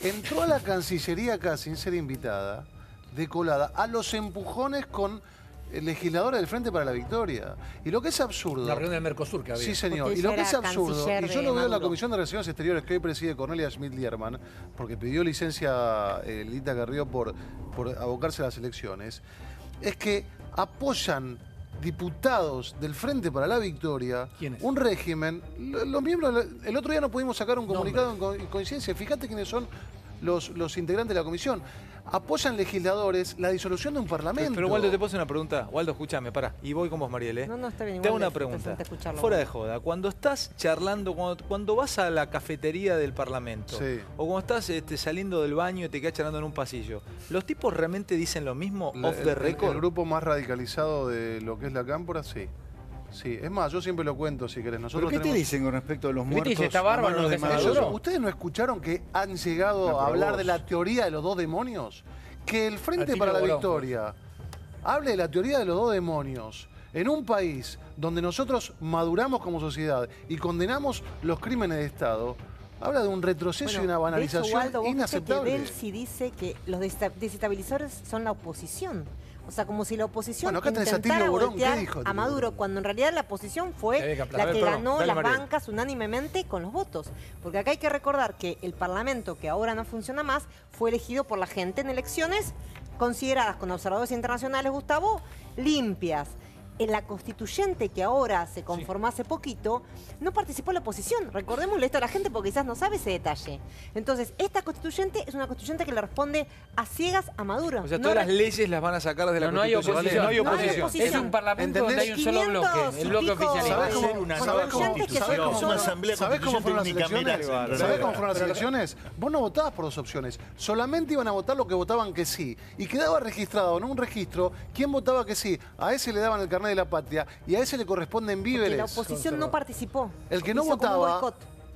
Entró a la Cancillería acá sin ser invitada, de colada, a los empujones con legisladores del Frente para la Victoria. Y lo que es absurdo... La reunión del Mercosur que había. Sí, señor. Y lo que es absurdo, y yo lo veo en la Comisión de Relaciones Exteriores que hoy preside Cornelia Schmidt-Liermann, porque pidió licencia Lita Carrió por abocarse a las elecciones, es que apoyan diputados del Frente para la Victoria, un régimen, los miembros, el otro día no pudimos sacar un comunicado en coincidencia, fíjate quiénes son los integrantes de la comisión, apoyan legisladores la disolución de un parlamento. Pero Waldo, te puedo hacer una pregunta. Waldo, escúchame, pará. Y voy con vos, Mariel, No, está bien. Te hago una pregunta. Fuera de joda. Cuando estás charlando, cuando vas a la cafetería del Parlamento, o cuando estás saliendo del baño y te quedas charlando en un pasillo, ¿los tipos realmente dicen lo mismo off the record? El grupo más radicalizado de lo que es la cámpora, sí. Sí, es más, yo siempre lo cuento si querés. ¿Pero qué te dicen con respecto a los muertos? Está bárbaro lo que ¿Ustedes no escucharon que han llegado a hablar de la teoría de los dos demonios? Que el Frente para la Victoria hable de la teoría de los dos demonios en un país donde nosotros maduramos como sociedad y condenamos los crímenes de Estado, habla de un retroceso y una banalización inaceptable. Que Delcy dice que los desestabilizadores son la oposición. O sea, como si la oposición intentara voltear a Maduro, cuando en realidad la oposición fue la que ganó las bancas unánimemente con los votos. Porque acá hay que recordar que el Parlamento, que ahora no funciona más, fue elegido por la gente en elecciones consideradas con observadores internacionales, Gustavo, limpias. En la constituyente que ahora se conformó hace poquito, no participó la oposición. Recordémosle esto a la gente porque quizás no sabe ese detalle. Entonces, esta constituyente es una constituyente que le responde a ciegas a Maduro. O sea, todas las leyes las van a sacar de la constitución. No hay oposición. Es un parlamento donde hay un solo bloque, el bloque oficialista. ¿Sabés cómo fueron las elecciones? ¿Sabés cómo fueron las elecciones? Vos no votabas por 2 opciones. Solamente iban a votar lo que votaban que sí. Y quedaba registrado en un registro quién votaba que sí. A ese le daban el carnet de la patria y a ese le corresponden víveres. Porque la oposición no participó. El que no votaba,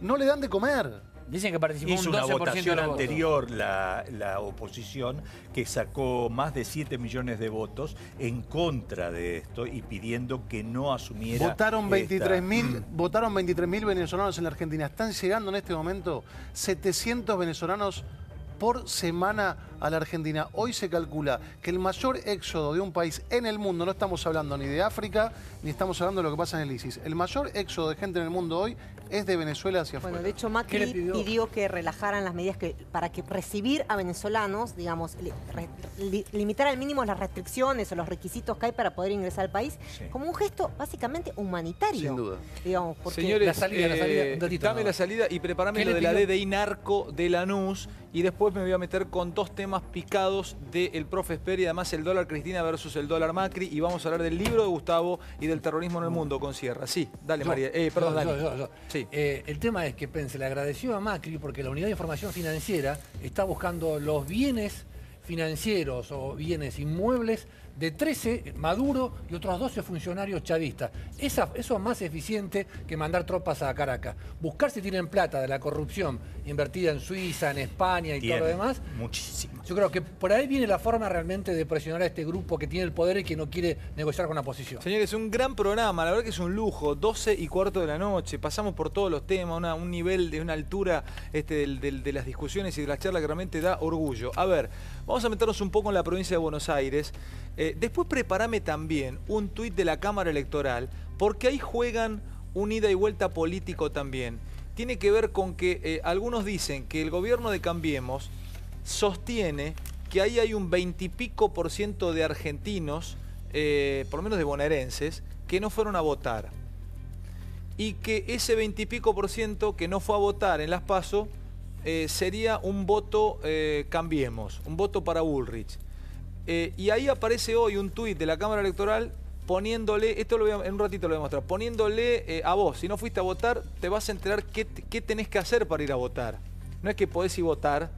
no le dan de comer. Dicen que participó hizo un 12% una votación de los anterior la oposición que sacó más de 7 millones de votos en contra de esto y pidiendo que no asumiera. Votaron 23.000 venezolanos en la Argentina. Están llegando en este momento 700 venezolanos por semana a la Argentina. Hoy se calcula que el mayor éxodo de un país en el mundo, no estamos hablando ni de África, ni estamos hablando de lo que pasa en el ISIS. El mayor éxodo de gente en el mundo hoy es de Venezuela hacia afuera. Bueno, de hecho Macri pidió que relajaran las medidas para que recibir a venezolanos, digamos, limitar al mínimo las restricciones o los requisitos que hay para poder ingresar al país, como un gesto básicamente humanitario. Sin duda. Digamos, porque señores, la salida, dame la salida y preparame lo de la DDI narco de Lanús y después me voy a meter con 2 temas picados del profe Esper y además el dólar Cristina versus el dólar Macri y vamos a hablar del libro de Gustavo y del terrorismo en el mundo con Sierra. Sí, dale María. Perdón, Dani. Sí. El tema es que Pence le agradeció a Macri porque la Unidad de Información Financiera está buscando los bienes financieros o bienes inmuebles de 13 Maduro y otros 12 funcionarios chavistas. Eso es más eficiente que mandar tropas a Caracas. Buscar si tienen plata de la corrupción invertida en Suiza, en España y todo lo demás. Muchísimo. Yo creo que por ahí viene la forma realmente de presionar a este grupo que tiene el poder y que no quiere negociar con la oposición. Señores, un gran programa, la verdad que es un lujo. 12:15 de la noche, pasamos por todos los temas, un nivel de una altura de las discusiones y de las charlas que realmente da orgullo. A ver, vamos a meternos un poco en la provincia de Buenos Aires. Después prepárame también un tuit de la Cámara Electoral, porque ahí juegan un ida y vuelta político también. Tiene que ver con que algunos dicen que el gobierno de Cambiemos sostiene que ahí hay un 20 y pico % de argentinos, por lo menos de bonaerenses, que no fueron a votar. Y que ese 20 y pico % que no fue a votar en las PASO sería un voto Cambiemos, un voto para Bullrich. Y ahí aparece hoy un tuit de la Cámara Electoral poniéndole, en un ratito lo voy a mostrar, poniéndole a vos, si no fuiste a votar, te vas a enterar qué tenés que hacer para ir a votar. No es que podés ir a votar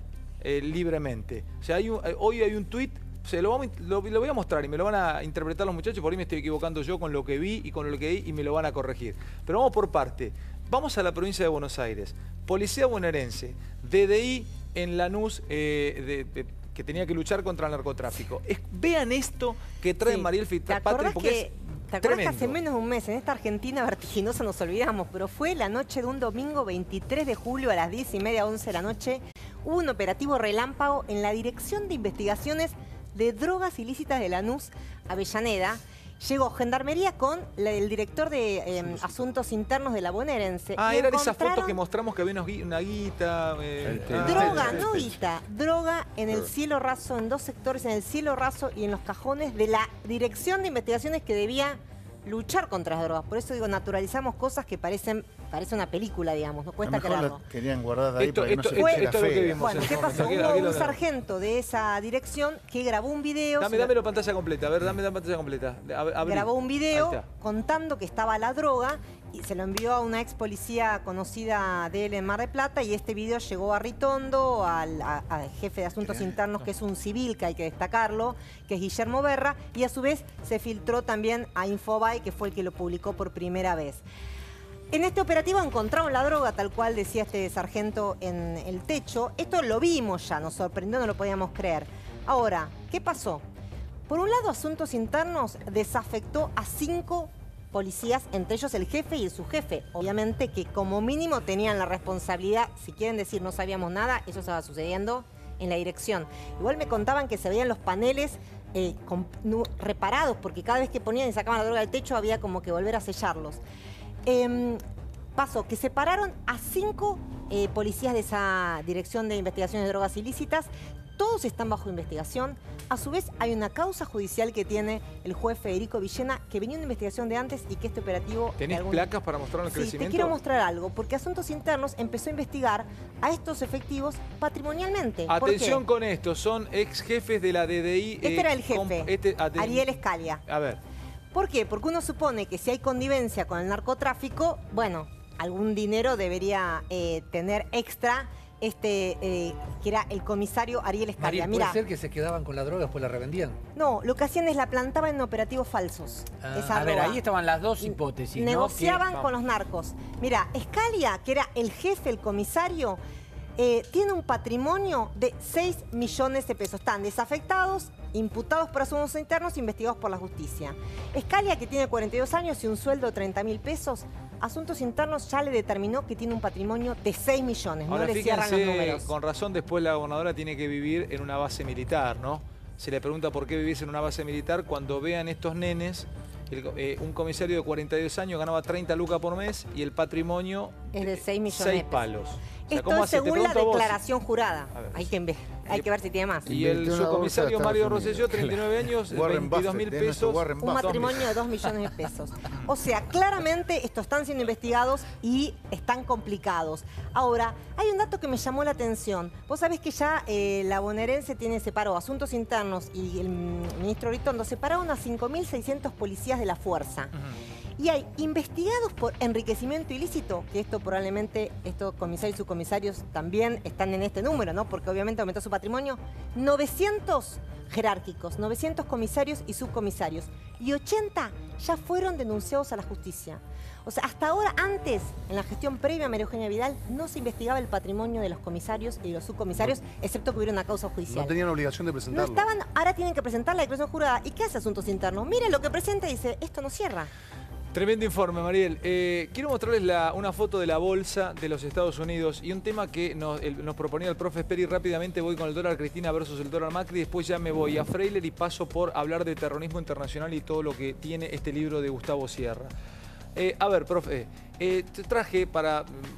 libremente. O sea, hoy hay un tuit, lo voy a mostrar y me lo van a interpretar los muchachos, por ahí me estoy equivocando yo con lo que vi y con lo que vi y me lo van a corregir. Pero vamos por parte. Vamos a la provincia de Buenos Aires. Policía bonaerense, DDI en Lanús, que tenía que luchar contra el narcotráfico. Vean esto que trae Mariel Fitzpatrick, porque ¿te acuerdas que hace menos de un mes en esta Argentina vertiginosa nos olvidamos? Pero fue la noche de un domingo 23 de julio a las 10:30, 11 de la noche. Hubo un operativo relámpago en la Dirección de Investigaciones de Drogas Ilícitas de Lanús, Avellaneda. Llegó Gendarmería con el director de Asuntos Internos de la bonaerense. Eran esas fotos que mostramos que había una guita. Droga, no guita. Droga en el cielo raso, en 2 sectores, en el cielo raso y en los cajones de la Dirección de Investigaciones que debía luchar contra las drogas. Por eso digo, naturalizamos cosas que parece una película, digamos, no cuesta creerlo. Querían guardar ahí para que no se esto es lo que vimos. Bueno, ¿qué pasó? Hubo un sargento de esa dirección que grabó un video. Dámelo pantalla completa, a ver, dame la pantalla completa. Grabó un video contando que estaba la droga y se lo envió a una ex policía conocida de él en Mar del Plata y este video llegó a Ritondo, al jefe de Asuntos Internos, que es un civil, que hay que destacarlo, que es Guillermo Berra, y a su vez se filtró también a Infobae, que fue el que lo publicó por primera vez. En este operativo encontraron la droga, tal cual decía este sargento en el techo. Esto lo vimos ya, nos sorprendió, no lo podíamos creer. Ahora, ¿qué pasó? Por un lado, Asuntos Internos desafectó a 5 policías, entre ellos el jefe y el subjefe. Obviamente que como mínimo tenían la responsabilidad, si quieren decir no sabíamos nada, eso estaba sucediendo en la dirección. Igual me contaban que se veían los paneles reparados, porque cada vez que ponían y sacaban la droga del techo había como que volver a sellarlos. Pasó que separaron a 5 policías de esa Dirección de Investigaciones de Drogas Ilícitas. todos están bajo investigación. A su vez, hay una causa judicial que tiene el juez Federico Villena, que venía una investigación de antes y que este operativo... ¿Tenés placas para mostrar el crecimiento? Sí, te quiero mostrar algo, porque Asuntos Internos empezó a investigar a estos efectivos patrimonialmente. Atención con esto, son ex jefes de la DDI. Este era el jefe, Ariel Scalia. A ver. ¿Por qué? Porque uno supone que si hay connivencia con el narcotráfico, bueno, algún dinero debería tener extra que era el comisario Ariel Scalia. María, ¿puede ser que se quedaban con la droga y después la revendían? No, lo que hacían es la plantaban en operativos falsos. A ver, ahí estaban las dos hipótesis. Negociaban con los narcos. Mira, Scalia, que era el jefe, el comisario, tiene un patrimonio de 6 millones de pesos. Están desafectados, imputados por asuntos internos, investigados por la justicia. Scalia, que tiene 42 años y un sueldo de 30.000 pesos, Asuntos Internos ya le determinó que tiene un patrimonio de 6 millones. Ahora, no le cierran los números. Con razón, después la gobernadora tiene que vivir en una base militar, ¿no? Se le pregunta por qué vivís en una base militar cuando vean estos nenes. Un comisario de 42 años ganaba 30 lucas por mes y el patrimonio es de 6 millones 6 palos. O sea, esto es según la declaración jurada. Hay que ver si tiene más. Y el subcomisario Mario Rosselló, 39 años, 22.000 pesos. Un matrimonio de 2 millones de pesos. O sea, claramente estos están siendo investigados y están complicados. Ahora, hay un dato que me llamó la atención. Vos sabés que ya la bonaerense tiene separado Asuntos Internos y el ministro Ritondo separaron a 5.600 policías de la fuerza. Y hay investigados por enriquecimiento ilícito, que esto probablemente, estos comisarios y subcomisarios también están en este número, ¿no? Porque obviamente aumentó su patrimonio. 900 jerárquicos, 900 comisarios y subcomisarios. Y 80 ya fueron denunciados a la justicia. O sea, hasta ahora, antes, en la gestión previa a María Eugenia Vidal, no se investigaba el patrimonio de los comisarios y de los subcomisarios, excepto que hubiera una causa judicial. No tenían obligación de presentarlo. No estaban, ahora tienen que presentar la declaración jurada. ¿Y qué hace Asuntos Internos? Mire lo que presenta y dice, esto no cierra. Tremendo informe, Mariel. Quiero mostrarles una foto de la bolsa de los Estados Unidos y un tema que nos proponía el profe Speri. Rápidamente voy con el dólar Cristina versus el dólar Macri. Después ya me voy a Freiler y paso por hablar de terrorismo internacional y todo lo que tiene este libro de Gustavo Sierra. A ver, profe, te traje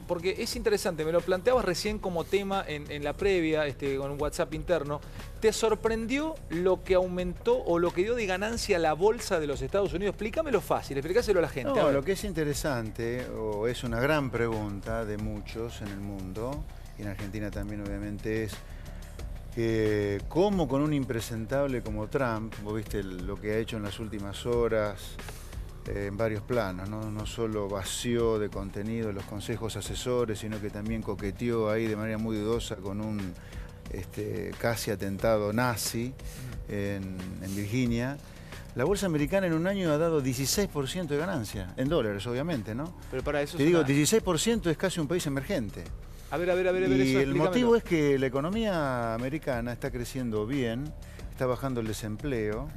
porque es interesante, me lo planteabas recién como tema en la previa, con un WhatsApp interno. ¿Te sorprendió lo que aumentó o lo que dio de ganancia la bolsa de los Estados Unidos? Explícamelo fácil, explícaselo a la gente. No, lo que es interesante, o es una gran pregunta de muchos en el mundo, y en Argentina también obviamente es, cómo con un impresentable como Trump, vos viste lo que ha hecho en las últimas horas, en varios planos, ¿no? No solo vació de contenido los consejos asesores, sino que también coqueteó ahí de manera muy dudosa con un casi atentado nazi en Virginia. La bolsa americana en un año ha dado 16% de ganancia, en dólares obviamente, ¿no? Pero para eso te digo, 16% es casi un país emergente. A ver, y el motivo es que la economía americana está creciendo bien, está bajando el desempleo.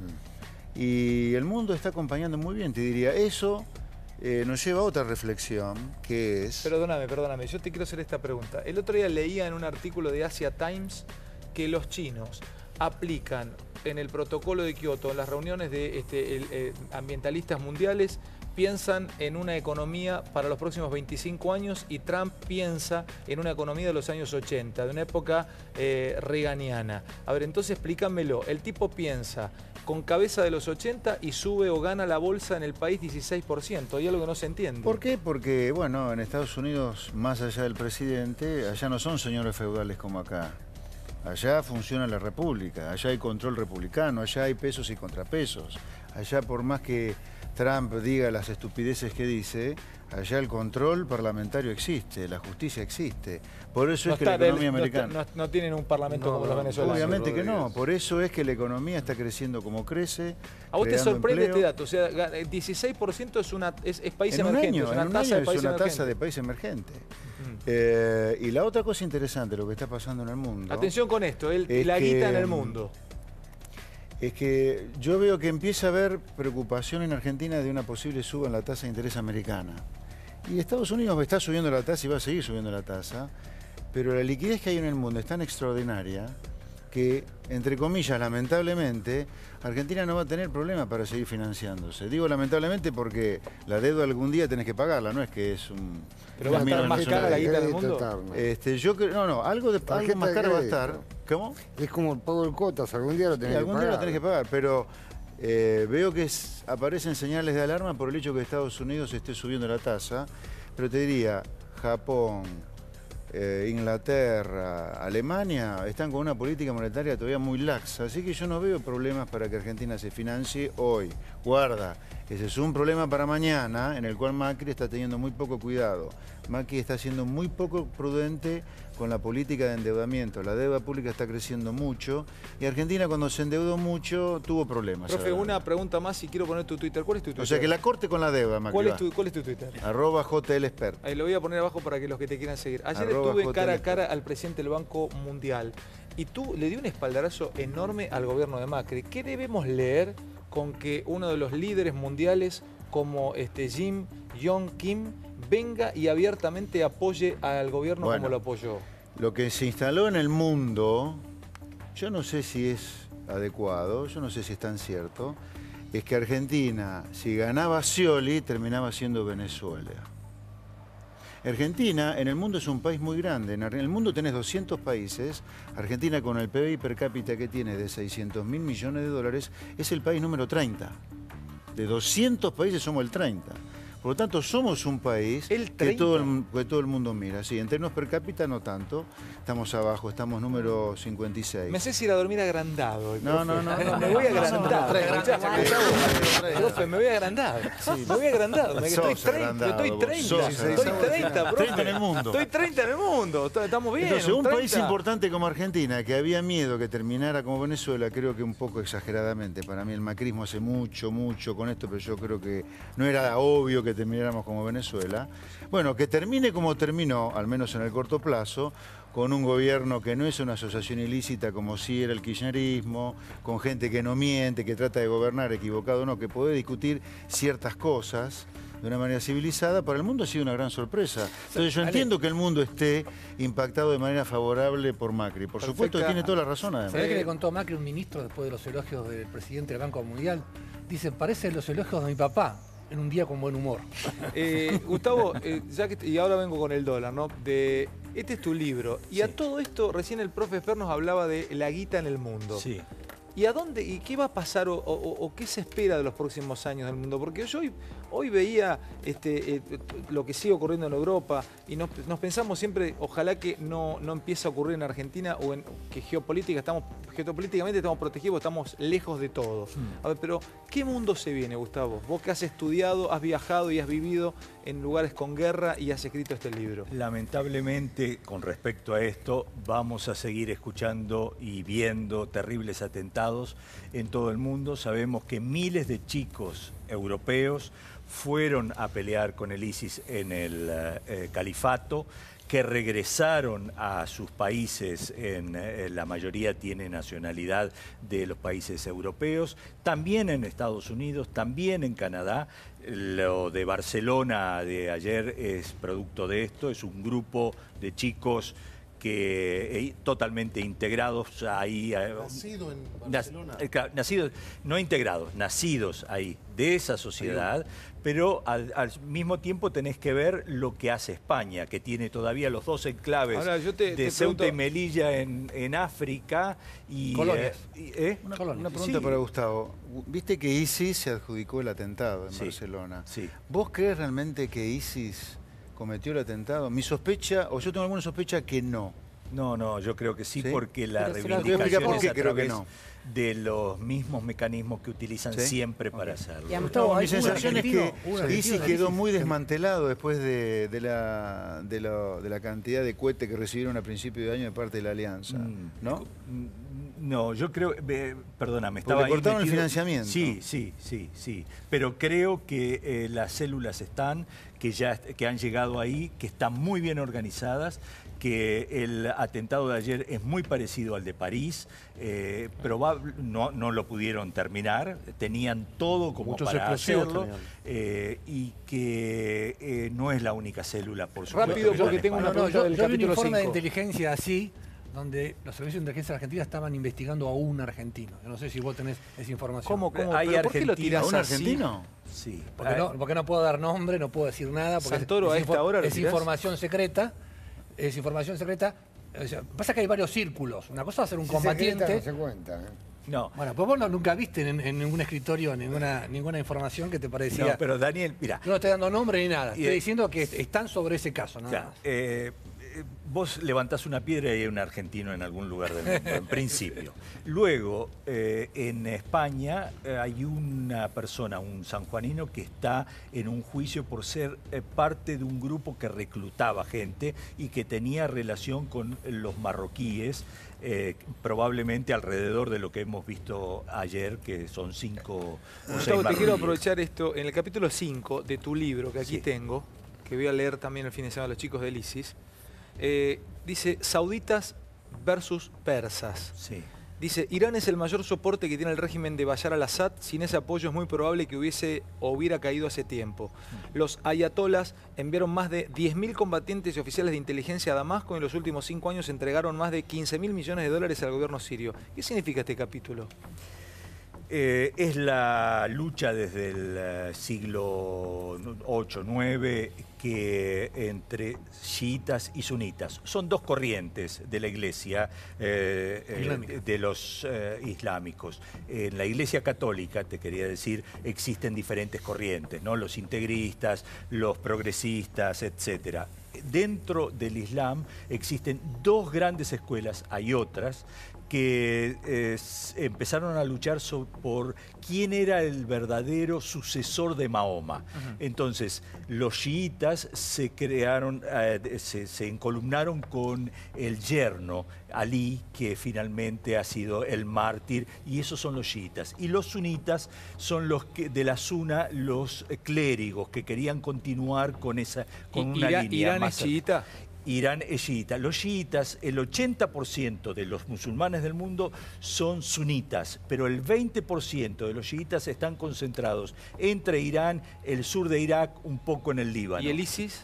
Y el mundo está acompañando muy bien, te diría. Eso nos lleva a otra reflexión, que es... Perdóname, yo te quiero hacer esta pregunta. El otro día leía en un artículo de Asia Times que los chinos aplican en el protocolo de Kioto, en las reuniones de ambientalistas mundiales, piensan en una economía para los próximos 25 años y Trump piensa en una economía de los años 80, de una época reaganiana. A ver, entonces explícamelo. El tipo piensa con cabeza de los 80 y sube o gana la bolsa en el país 16%. Hay algo que no se entiende. ¿Por qué? Porque, bueno, en Estados Unidos, más allá del presidente, allá no son señores feudales como acá. Allá funciona la república, allá hay control republicano, allá hay pesos y contrapesos. Allá, por más que Trump diga las estupideces que dice, allá el control parlamentario existe, la justicia existe. Por eso es que la economía americana... No tienen un parlamento como los venezolanos. Obviamente que no, por eso es que la economía está creciendo como crece. ¿A vos te sorprende este dato? O sea, 16% es país emergente, es una tasa de país emergente. Y la otra cosa interesante, lo que está pasando en el mundo... Atención con esto, la guita en el mundo. Es que yo veo que empieza a haber preocupación en Argentina de una posible suba en la tasa de interés americana. Y Estados Unidos está subiendo la tasa y va a seguir subiendo la tasa, pero la liquidez que hay en el mundo es tan extraordinaria que, entre comillas, lamentablemente, Argentina no va a tener problemas para seguir financiándose. Digo lamentablemente porque la deuda algún día tenés que pagarla, no es que es un... ¿Pero va a estar más cara la guita del mundo? Yo creo, no, algo más caro va a estar. ¿Cómo? Es como el pago del cuotas, algún día lo tenés que pagar. Algún día lo tenés que pagar, pero veo que aparecen señales de alarma por el hecho que Estados Unidos esté subiendo la tasa, pero te diría, Japón, Inglaterra, Alemania están con una política monetaria todavía muy laxa, así que yo no veo problemas para que Argentina se financie hoy. Guarda, ese es un problema para mañana en el cual Macri está teniendo muy poco cuidado. Macri está siendo muy poco prudente con la política de endeudamiento. La deuda pública está creciendo mucho y Argentina cuando se endeudó mucho tuvo problemas. Profe, una pregunta más y quiero poner tu Twitter. ¿Cuál es tu Twitter? O sea, que la corte con la deuda, Macri. ¿Cuál es tu Twitter? @JLexpert. Ahí lo voy a poner abajo para que los que te quieran seguir. Ayer estuve cara a cara al presidente del Banco Mundial y tú le dio un espaldarazo enorme al gobierno de Macri. ¿Qué debemos leer con que uno de los líderes mundiales como Jim Yong Kim venga y abiertamente apoye al gobierno como lo apoyó? Lo que se instaló en el mundo, yo no sé si es adecuado, yo no sé si es tan cierto, es que Argentina, si ganaba Scioli, terminaba siendo Venezuela. Argentina en el mundo es un país muy grande. En el mundo tenés 200 países. Argentina, con el PBI per cápita que tiene de 600.000 millones de dólares, es el país número 30. De 200 países somos el 30. Por lo tanto, somos un país que todo el mundo mira. Sí, en términos per cápita no tanto. Estamos abajo, estamos número 56. Me haces ir a dormir agrandado. No. Me voy agrandado. Profe, me voy agrandado. Me voy agrandado. Estoy 30, profe. 30 en el mundo. Estoy 30 en el mundo. Estamos bien. Entonces, un país importante como Argentina, que había miedo que terminara como Venezuela, creo que un poco exageradamente. Para mí el macrismo hace mucho con esto, pero yo creo que no era obvio que termináramos como Venezuela. Bueno, que termine como terminó, al menos en el corto plazo, con un gobierno que no es una asociación ilícita como sí era el kirchnerismo, con gente que no miente, que trata de gobernar equivocado o no, que puede discutir ciertas cosas de una manera civilizada. Para el mundo ha sido una gran sorpresa. Entonces yo entiendo que el mundo esté impactado de manera favorable por Macri. Por supuesto que tiene toda la razón, además. ¿Sabés qué le contó Macri, un ministro, después de los elogios del presidente del Banco Mundial? Dice, parecen los elogios de mi papá, en un día con buen humor. Gustavo, y ahora vengo con el dólar, ¿no? Este es tu libro. Y a todo esto, recién el profe Fer nos hablaba de la guita en el mundo. Sí. ¿Y a dónde, y qué va a pasar o qué se espera de los próximos años del mundo? Porque yo hoy veía lo que sigue ocurriendo en Europa y nos pensamos siempre, ojalá que no empiece a ocurrir en Argentina o que geopolíticamente estamos protegidos, estamos lejos de todo. A ver, pero ¿qué mundo se viene, Gustavo? Vos que has estudiado, has viajado y has vivido en lugares con guerra y has escrito este libro. Lamentablemente, con respecto a esto, vamos a seguir escuchando y viendo terribles atentados en todo el mundo. Sabemos que miles de chicos europeos fueron a pelear con el ISIS en el califato, que regresaron a sus países, la mayoría tiene nacionalidad de los países europeos, también en Estados Unidos, también en Canadá. Lo de Barcelona de ayer es producto de esto, es un grupo de chicos que totalmente integrados ahí. Nacido en Barcelona. Nacidos, no integrados, nacidos ahí, de esa sociedad, pero al mismo tiempo tenés que ver lo que hace España, que tiene todavía los dos enclaves de Ceuta y Melilla en África. Y, Una pregunta para Gustavo. Viste que ISIS se adjudicó el atentado en Barcelona. Sí. ¿Vos crees realmente que ISIS cometió el atentado? Mi sospecha, o yo tengo alguna sospecha que no. No, yo creo que sí, porque la reivindicación es a través de los mismos mecanismos que utilizan siempre para hacerlo. Mi sensación es que ISIS quedó muy desmantelado después de la cantidad de cohetes que recibieron a principio de año de parte de la Alianza, ¿no? No, yo creo, perdóname, estaba ahí cortaron el financiamiento. Sí, pero creo que las células están, que han llegado ahí, que están muy bien organizadas, que el atentado de ayer es muy parecido al de París, no lo pudieron terminar, tenían todo como para hacerlo, y que no es la única célula, por supuesto. Rápido, porque tengo una pregunta del capítulo 5. Yo vi un informe de inteligencia así, donde los servicios de inteligencia argentina estaban investigando a un argentino. Yo no sé si vos tenés esa información. ¿Cómo? ¿Hay ¿Por qué lo tirás ¿A un así? argentino? Sí. Porque no puedo dar nombre, no puedo decir nada. Porque Santoro, a esta hora lo es tirás. información secreta. Es información secreta. O sea, pasa que hay varios círculos. Una cosa es ser un combatiente. No se cuenta, ¿eh? No. Bueno, pues vos nunca viste en ningún escritorio ninguna información que te parecía. No, pero Daniel, mira. Yo no estoy dando nombre ni nada. Estoy diciendo que están sobre ese caso, nada más. Vos levantás una piedra y hay un argentino en algún lugar del mundo, en principio. Luego, en España hay una persona, un sanjuanino, que está en un juicio por ser parte de un grupo que reclutaba gente y que tenía relación con los marroquíes, probablemente alrededor de lo que hemos visto ayer, que son 5 o 6 Gustavo, te marroquíes. quiero aprovechar esto. En el capítulo 5 de tu libro, que aquí tengo, que voy a leer también el fin de semana a los chicos del ISIS, dice sauditas versus persas. Sí. Dice, Irán es el mayor soporte que tiene el régimen de Bashar al-Assad. Sin ese apoyo es muy probable que hubiera caído hace tiempo. Los ayatolas enviaron más de 10.000 combatientes y oficiales de inteligencia a Damasco y en los últimos 5 años entregaron más de 15.000 millones de dólares al gobierno sirio. ¿Qué significa este capítulo? Es la lucha desde el siglo VIII, IX, que entre chiitas y sunitas. Son dos corrientes de la iglesia, de los islámicos. En la iglesia católica, te quería decir, existen diferentes corrientes, ¿no? Los integristas, los progresistas, etcétera. Dentro del Islam existen dos grandes escuelas, hay otras, que empezaron a luchar por quién era el verdadero sucesor de Mahoma. Entonces, los chiitas se crearon, se encolumnaron con el yerno, Ali, que finalmente ha sido el mártir, y esos son los chiitas. Y los sunitas son los que, de la Suna, los clérigos que querían continuar con una línea. ¿Irán es chiita? Irán es chiita. Los chiitas, el 80% de los musulmanes del mundo son sunitas, pero el 20% de los chiitas están concentrados entre Irán, el sur de Irak, un poco en el Líbano. ¿Y el ISIS?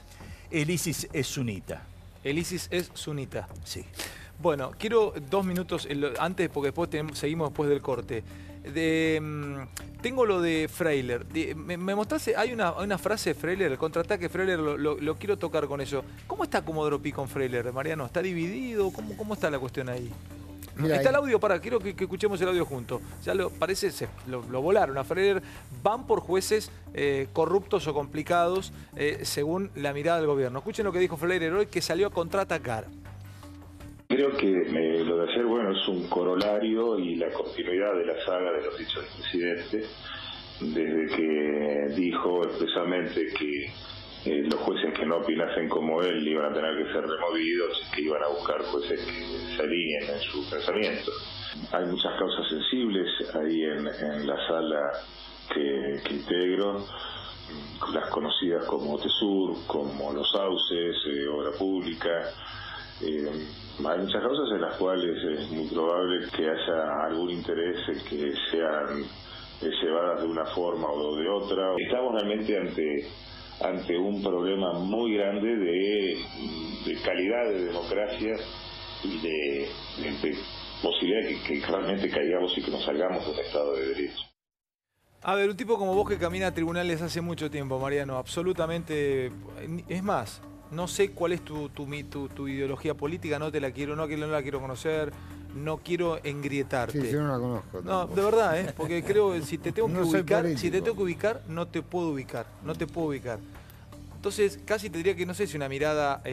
El ISIS es sunita. El ISIS es sunita. Sí. Bueno, quiero 2 minutos antes, porque después seguimos después del corte. Tengo lo de Freiler. Me mostraste, hay una frase de Freiler, el contraataque de Freiler, lo quiero tocar con eso. ¿Cómo está Comodoro Pi con Freiler, Mariano? ¿Está dividido? ¿Cómo está la cuestión ahí? Mira, está el audio, quiero que escuchemos el audio juntos. Ya parece, lo volaron a Freiler. Van por jueces corruptos o complicados, según la mirada del gobierno. Escuchen lo que dijo Freiler hoy, que salió a contraatacar. Creo que lo de ayer, bueno, es un corolario y la continuidad de la saga de los dichos del presidente, desde que dijo expresamente que los jueces que no opinasen como él iban a tener que ser removidos y que iban a buscar jueces que se alineen en su pensamiento. Hay muchas causas sensibles ahí en la sala que integro, las conocidas como TESUR, como Los Sauces, Obra Pública. Hay muchas causas en las cuales es muy probable que haya algún interés en que sean llevadas de una forma o de otra. Estamos realmente ante un problema muy grande de calidad de democracia y de posibilidad de que realmente caigamos y que nos salgamos de un Estado de Derecho. A ver, un tipo como vos que camina a tribunales hace mucho tiempo, Mariano, absolutamente. Es más, no sé cuál es tu ideología política, no la quiero conocer, no quiero engrietarte. Sí, yo no la conozco. No, de verdad, porque creo que si te tengo que ubicar, no te puedo ubicar, Entonces, casi te diría que no sé si una mirada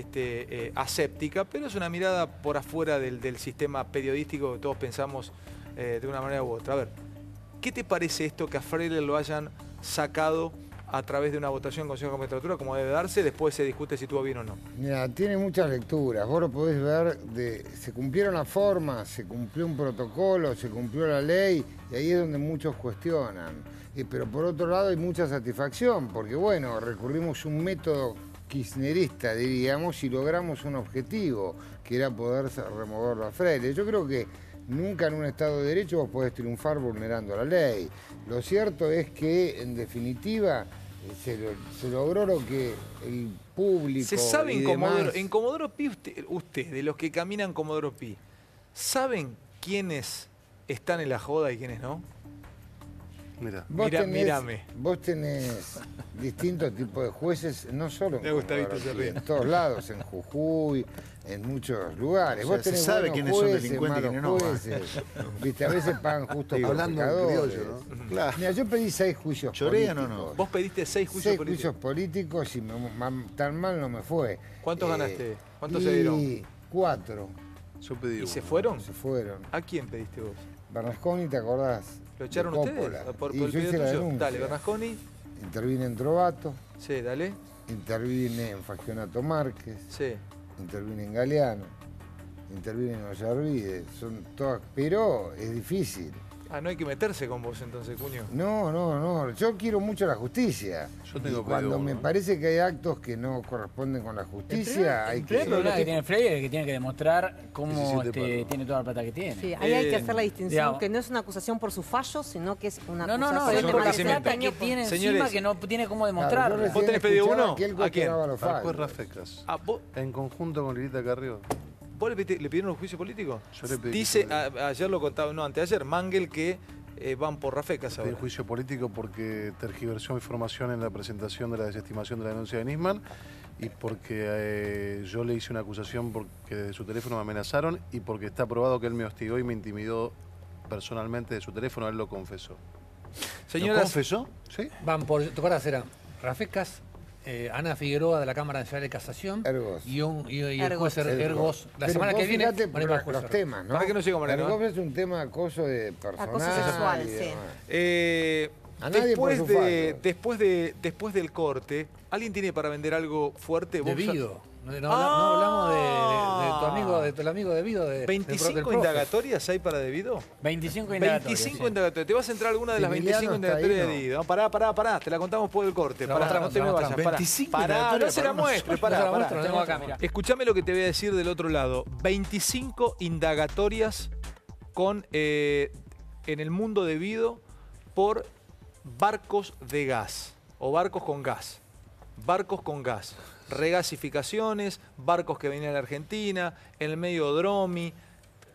aséptica, pero es una mirada por afuera del sistema periodístico que todos pensamos de una manera u otra. A ver, ¿qué te parece esto que a Freiler lo hayan sacado a través de una votación en Consejo de Magistratura, como debe darse? Después se discute si estuvo bien o no. Mira, tiene muchas lecturas. Vos lo podés ver, se cumplieron las formas, se cumplió un protocolo, se cumplió la ley, y ahí es donde muchos cuestionan. Pero por otro lado hay mucha satisfacción, porque bueno, recurrimos a un método kirchnerista, diríamos, y logramos un objetivo, que era poder removerlo a Freire. Yo creo que nunca en un Estado de Derecho vos podés triunfar vulnerando la ley. Lo cierto es que, en definitiva, se logró lo que el público. ¿Se sabe y en demás... Comodoro Pi, usted, de los que caminan Comodoro Pi, ¿Saben quiénes están en la joda y quiénes no? Mírame. Vos tenés distintos tipos de jueces, no solo en todos lados, en Jujuy, en muchos lugares. O sea, vos tenés se sabe quiénes son jueces, delincuentes y quiénes no. jueces. Viste, a veces pagan justo por hablando pecadores. criollo, ¿no? Claro. Mira, yo pedí 6 juicios ¿Chorean políticos. o no? Vos pediste 6 juicios políticos. 6 juicios políticos y tan mal no me fue. ¿Cuántos ganaste? ¿Cuántos se dieron? 4. Yo pedí ¿Y uno. se fueron? Se fueron. ¿A quién pediste vos? Bernasconi, ¿te acordás? ¿Lo echaron De ustedes? Coppola. ¿Por Y el yo hice pedido la tuyo? denuncia. Dale, Bernasconi. Intervine en Trovato. Sí, dale. Intervine en Fascionato Márquez. Sí. Intervine en Galeano. Intervine en Ollarvide. Son todas, pero es difícil. Ah, no hay que meterse con vos entonces, cuño. No. Yo quiero mucho la justicia. Yo tengo y cuando me parece que hay actos que no corresponden con la justicia, hay que... El problema que tiene Freire es que tiene que demostrar cómo tiene toda la plata que tiene. Sí, ahí hay que hacer la distinción, que no es una acusación por sus fallos, sino que es una acusación es de por la malversación. plata que tiene Señores, encima que no tiene cómo demostrar. Claro, ¿Vos tenés pedido uno? ¿A quién? Al juez Rafecas. ¿Vos? En conjunto con Lilita Carrió. ¿Vos le pidieron un juicio político? Yo le pedí Dice, juicio político. ayer lo contaba, no, anteayer, Mangel, que van por Rafecas Pedí ahora. juicio político porque tergiversó información en la presentación de la desestimación de la denuncia de Nisman y porque yo le hice una acusación porque de su teléfono me amenazaron y porque está probado que él me hostigó y me intimidó personalmente de su teléfono, él lo confesó. Señoras, ¿Lo confesó? Sí. Van por, ¿te acuerdas? Era Rafecas, Ana Figueroa de la Cámara Nacional de Casación Ergos. y el juez Ergos. La Pero semana vos que viene fíjate ponemos al juez los Ergos. temas, ¿no? ¿Para qué no sigo, Mariano? Ergos es un tema acoso de personal. Acoso sexual, y sí. demás. A nadie por su después del corte, ¿alguien tiene para vender algo fuerte? ¿Vos Debido. No hablamos de tu amigo Debido. ¿25 indagatorias hay para Debido? 25 indagatorias. 25 indagatorias. ¿Te vas a entrar alguna de las 25 indagatorias de Debido? Pará. Te la contamos por el corte. Pará, no te me vayas. 25 Pará, no se la muestre. Pará. Tengo acá, mirá. Escuchame lo que te voy a decir del otro lado. 25 indagatorias en el mundo Debido por barcos de gas o barcos con gas. Barcos con gas. Regasificaciones, barcos que venían a la Argentina, en el medio Dromi,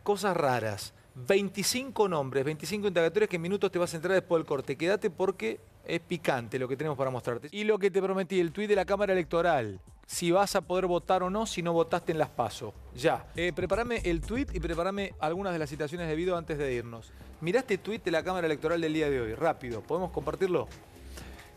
cosas raras. 25 nombres, 25 indagatorias que en minutos te vas a entrar después del corte. Quédate porque es picante lo que tenemos para mostrarte. Y lo que te prometí, el tuit de la Cámara Electoral. Si vas a poder votar o no, si no votaste en las PASO. Ya. Prepárame el tuit y prepárame algunas de las citaciones de video antes de irnos. Mirá este tuit de la Cámara Electoral del día de hoy. Rápido. ¿Podemos compartirlo?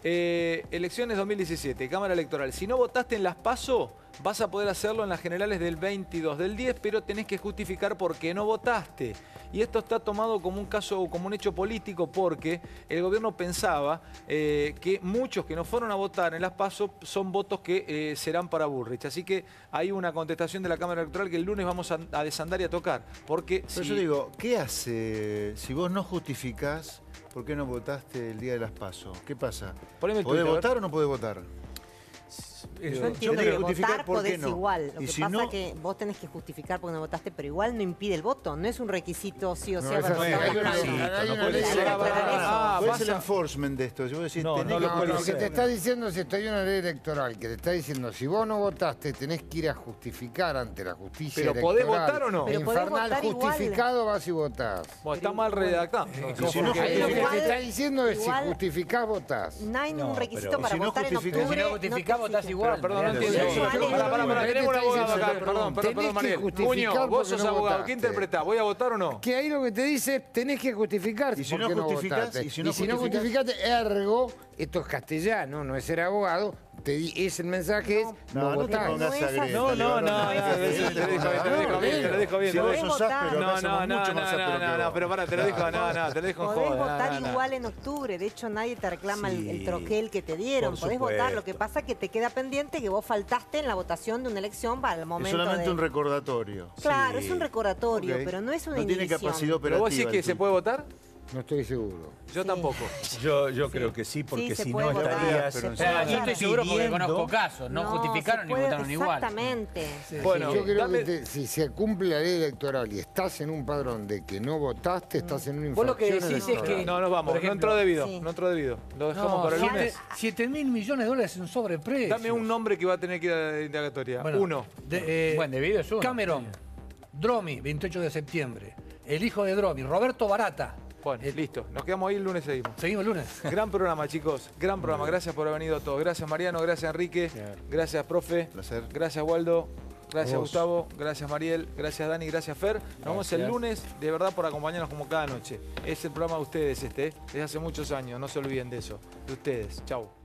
Elecciones 2017, Cámara Electoral. Si no votaste en las PASO, vas a poder hacerlo en las generales del 22 del 10, pero tenés que justificar por qué no votaste. Y esto está tomado como un caso, como un hecho político, porque el gobierno pensaba que muchos que no fueron a votar en las PASO son votos que serán para Bullrich. Así que hay una contestación de la Cámara Electoral que el lunes vamos a desandar y a tocar. Porque Pero yo digo, ¿qué hace si vos no justificás por qué no votaste el día de las PASO? ¿Qué pasa? ¿Podés votar o no podés votar? Yo entiendo que votar podés no. igual. Lo Y que si pasa no, es que vos tenés que justificar porque no votaste, pero igual no impide el voto. No es un requisito sí o sí. ¿Cuál es el enforcement de esto? Yo voy a decir, lo que te está diciendo es esto, hay una ley electoral que te está diciendo, si vos no votaste, tenés que ir a justificar ante la justicia ¿Pero electoral. podés votar o no? Pero podés Infernal votar justificado igual. Vas y votás. Bueno, está mal redactado. Si no, lo que te está diciendo es si justificás, votás. No hay ningún requisito para votar en octubre. Si no justificás, votás igual. Perdón, no entiendo. Pará, tenemos un abogado acá. Perdón, Mariel. Cuño, vos sos abogado. ¿Qué interpretás? ¿Voy a votar o no? Que ahí lo que te dice es tenés que justificar. Y si no justificás, y si no justificaste, ergo, esto es castellano, no es ser abogado. Es el mensaje es no votar. No, te lo dejo bien. No, pero pará, te lo dejo en joda. Podés votar igual en octubre, de hecho nadie te reclama el troquel que te dieron. Podés votar, lo que pasa es que te queda pendiente que vos faltaste en la votación de una elección para el momento. Es solamente un recordatorio. Claro, es un recordatorio, pero no es una inhibición. No tiene capacidad operativa. ¿Pero vos decís que se puede votar? No estoy seguro. Yo tampoco. Yo creo que sí, porque si no estarías... Yo estoy seguro porque conozco casos. No justificaron ni votaron igual. Exactamente. Bueno, yo creo que si se cumple la ley electoral y estás en un padrón de que no votaste, estás en una infracción. Vos lo que decís es que... No, nos vamos. No entró debido. Lo dejamos para el lunes. 7.000 millones de dólares en sobreprecio. Dame un nombre que va a tener que ir a la indagatoria. Bueno, uno. Bueno, Debido es uno. Cameron. Dromi, 28 de septiembre. El hijo de Dromi, Roberto Barata. Bueno, listo. Nos quedamos ahí, el lunes seguimos. Seguimos el lunes. Gran programa, chicos. Gran programa. Gracias por haber venido todos. Gracias, Mariano. Gracias, Enrique. Gracias, profe. Placer. Gracias, Waldo. Gracias, Gustavo. Gracias, Mariel. Gracias, Dani. Gracias, Fer. Nos vemos el lunes, de verdad, por acompañarnos como cada noche. Es el programa de ustedes desde hace muchos años. No se olviden de eso. De ustedes. Chau.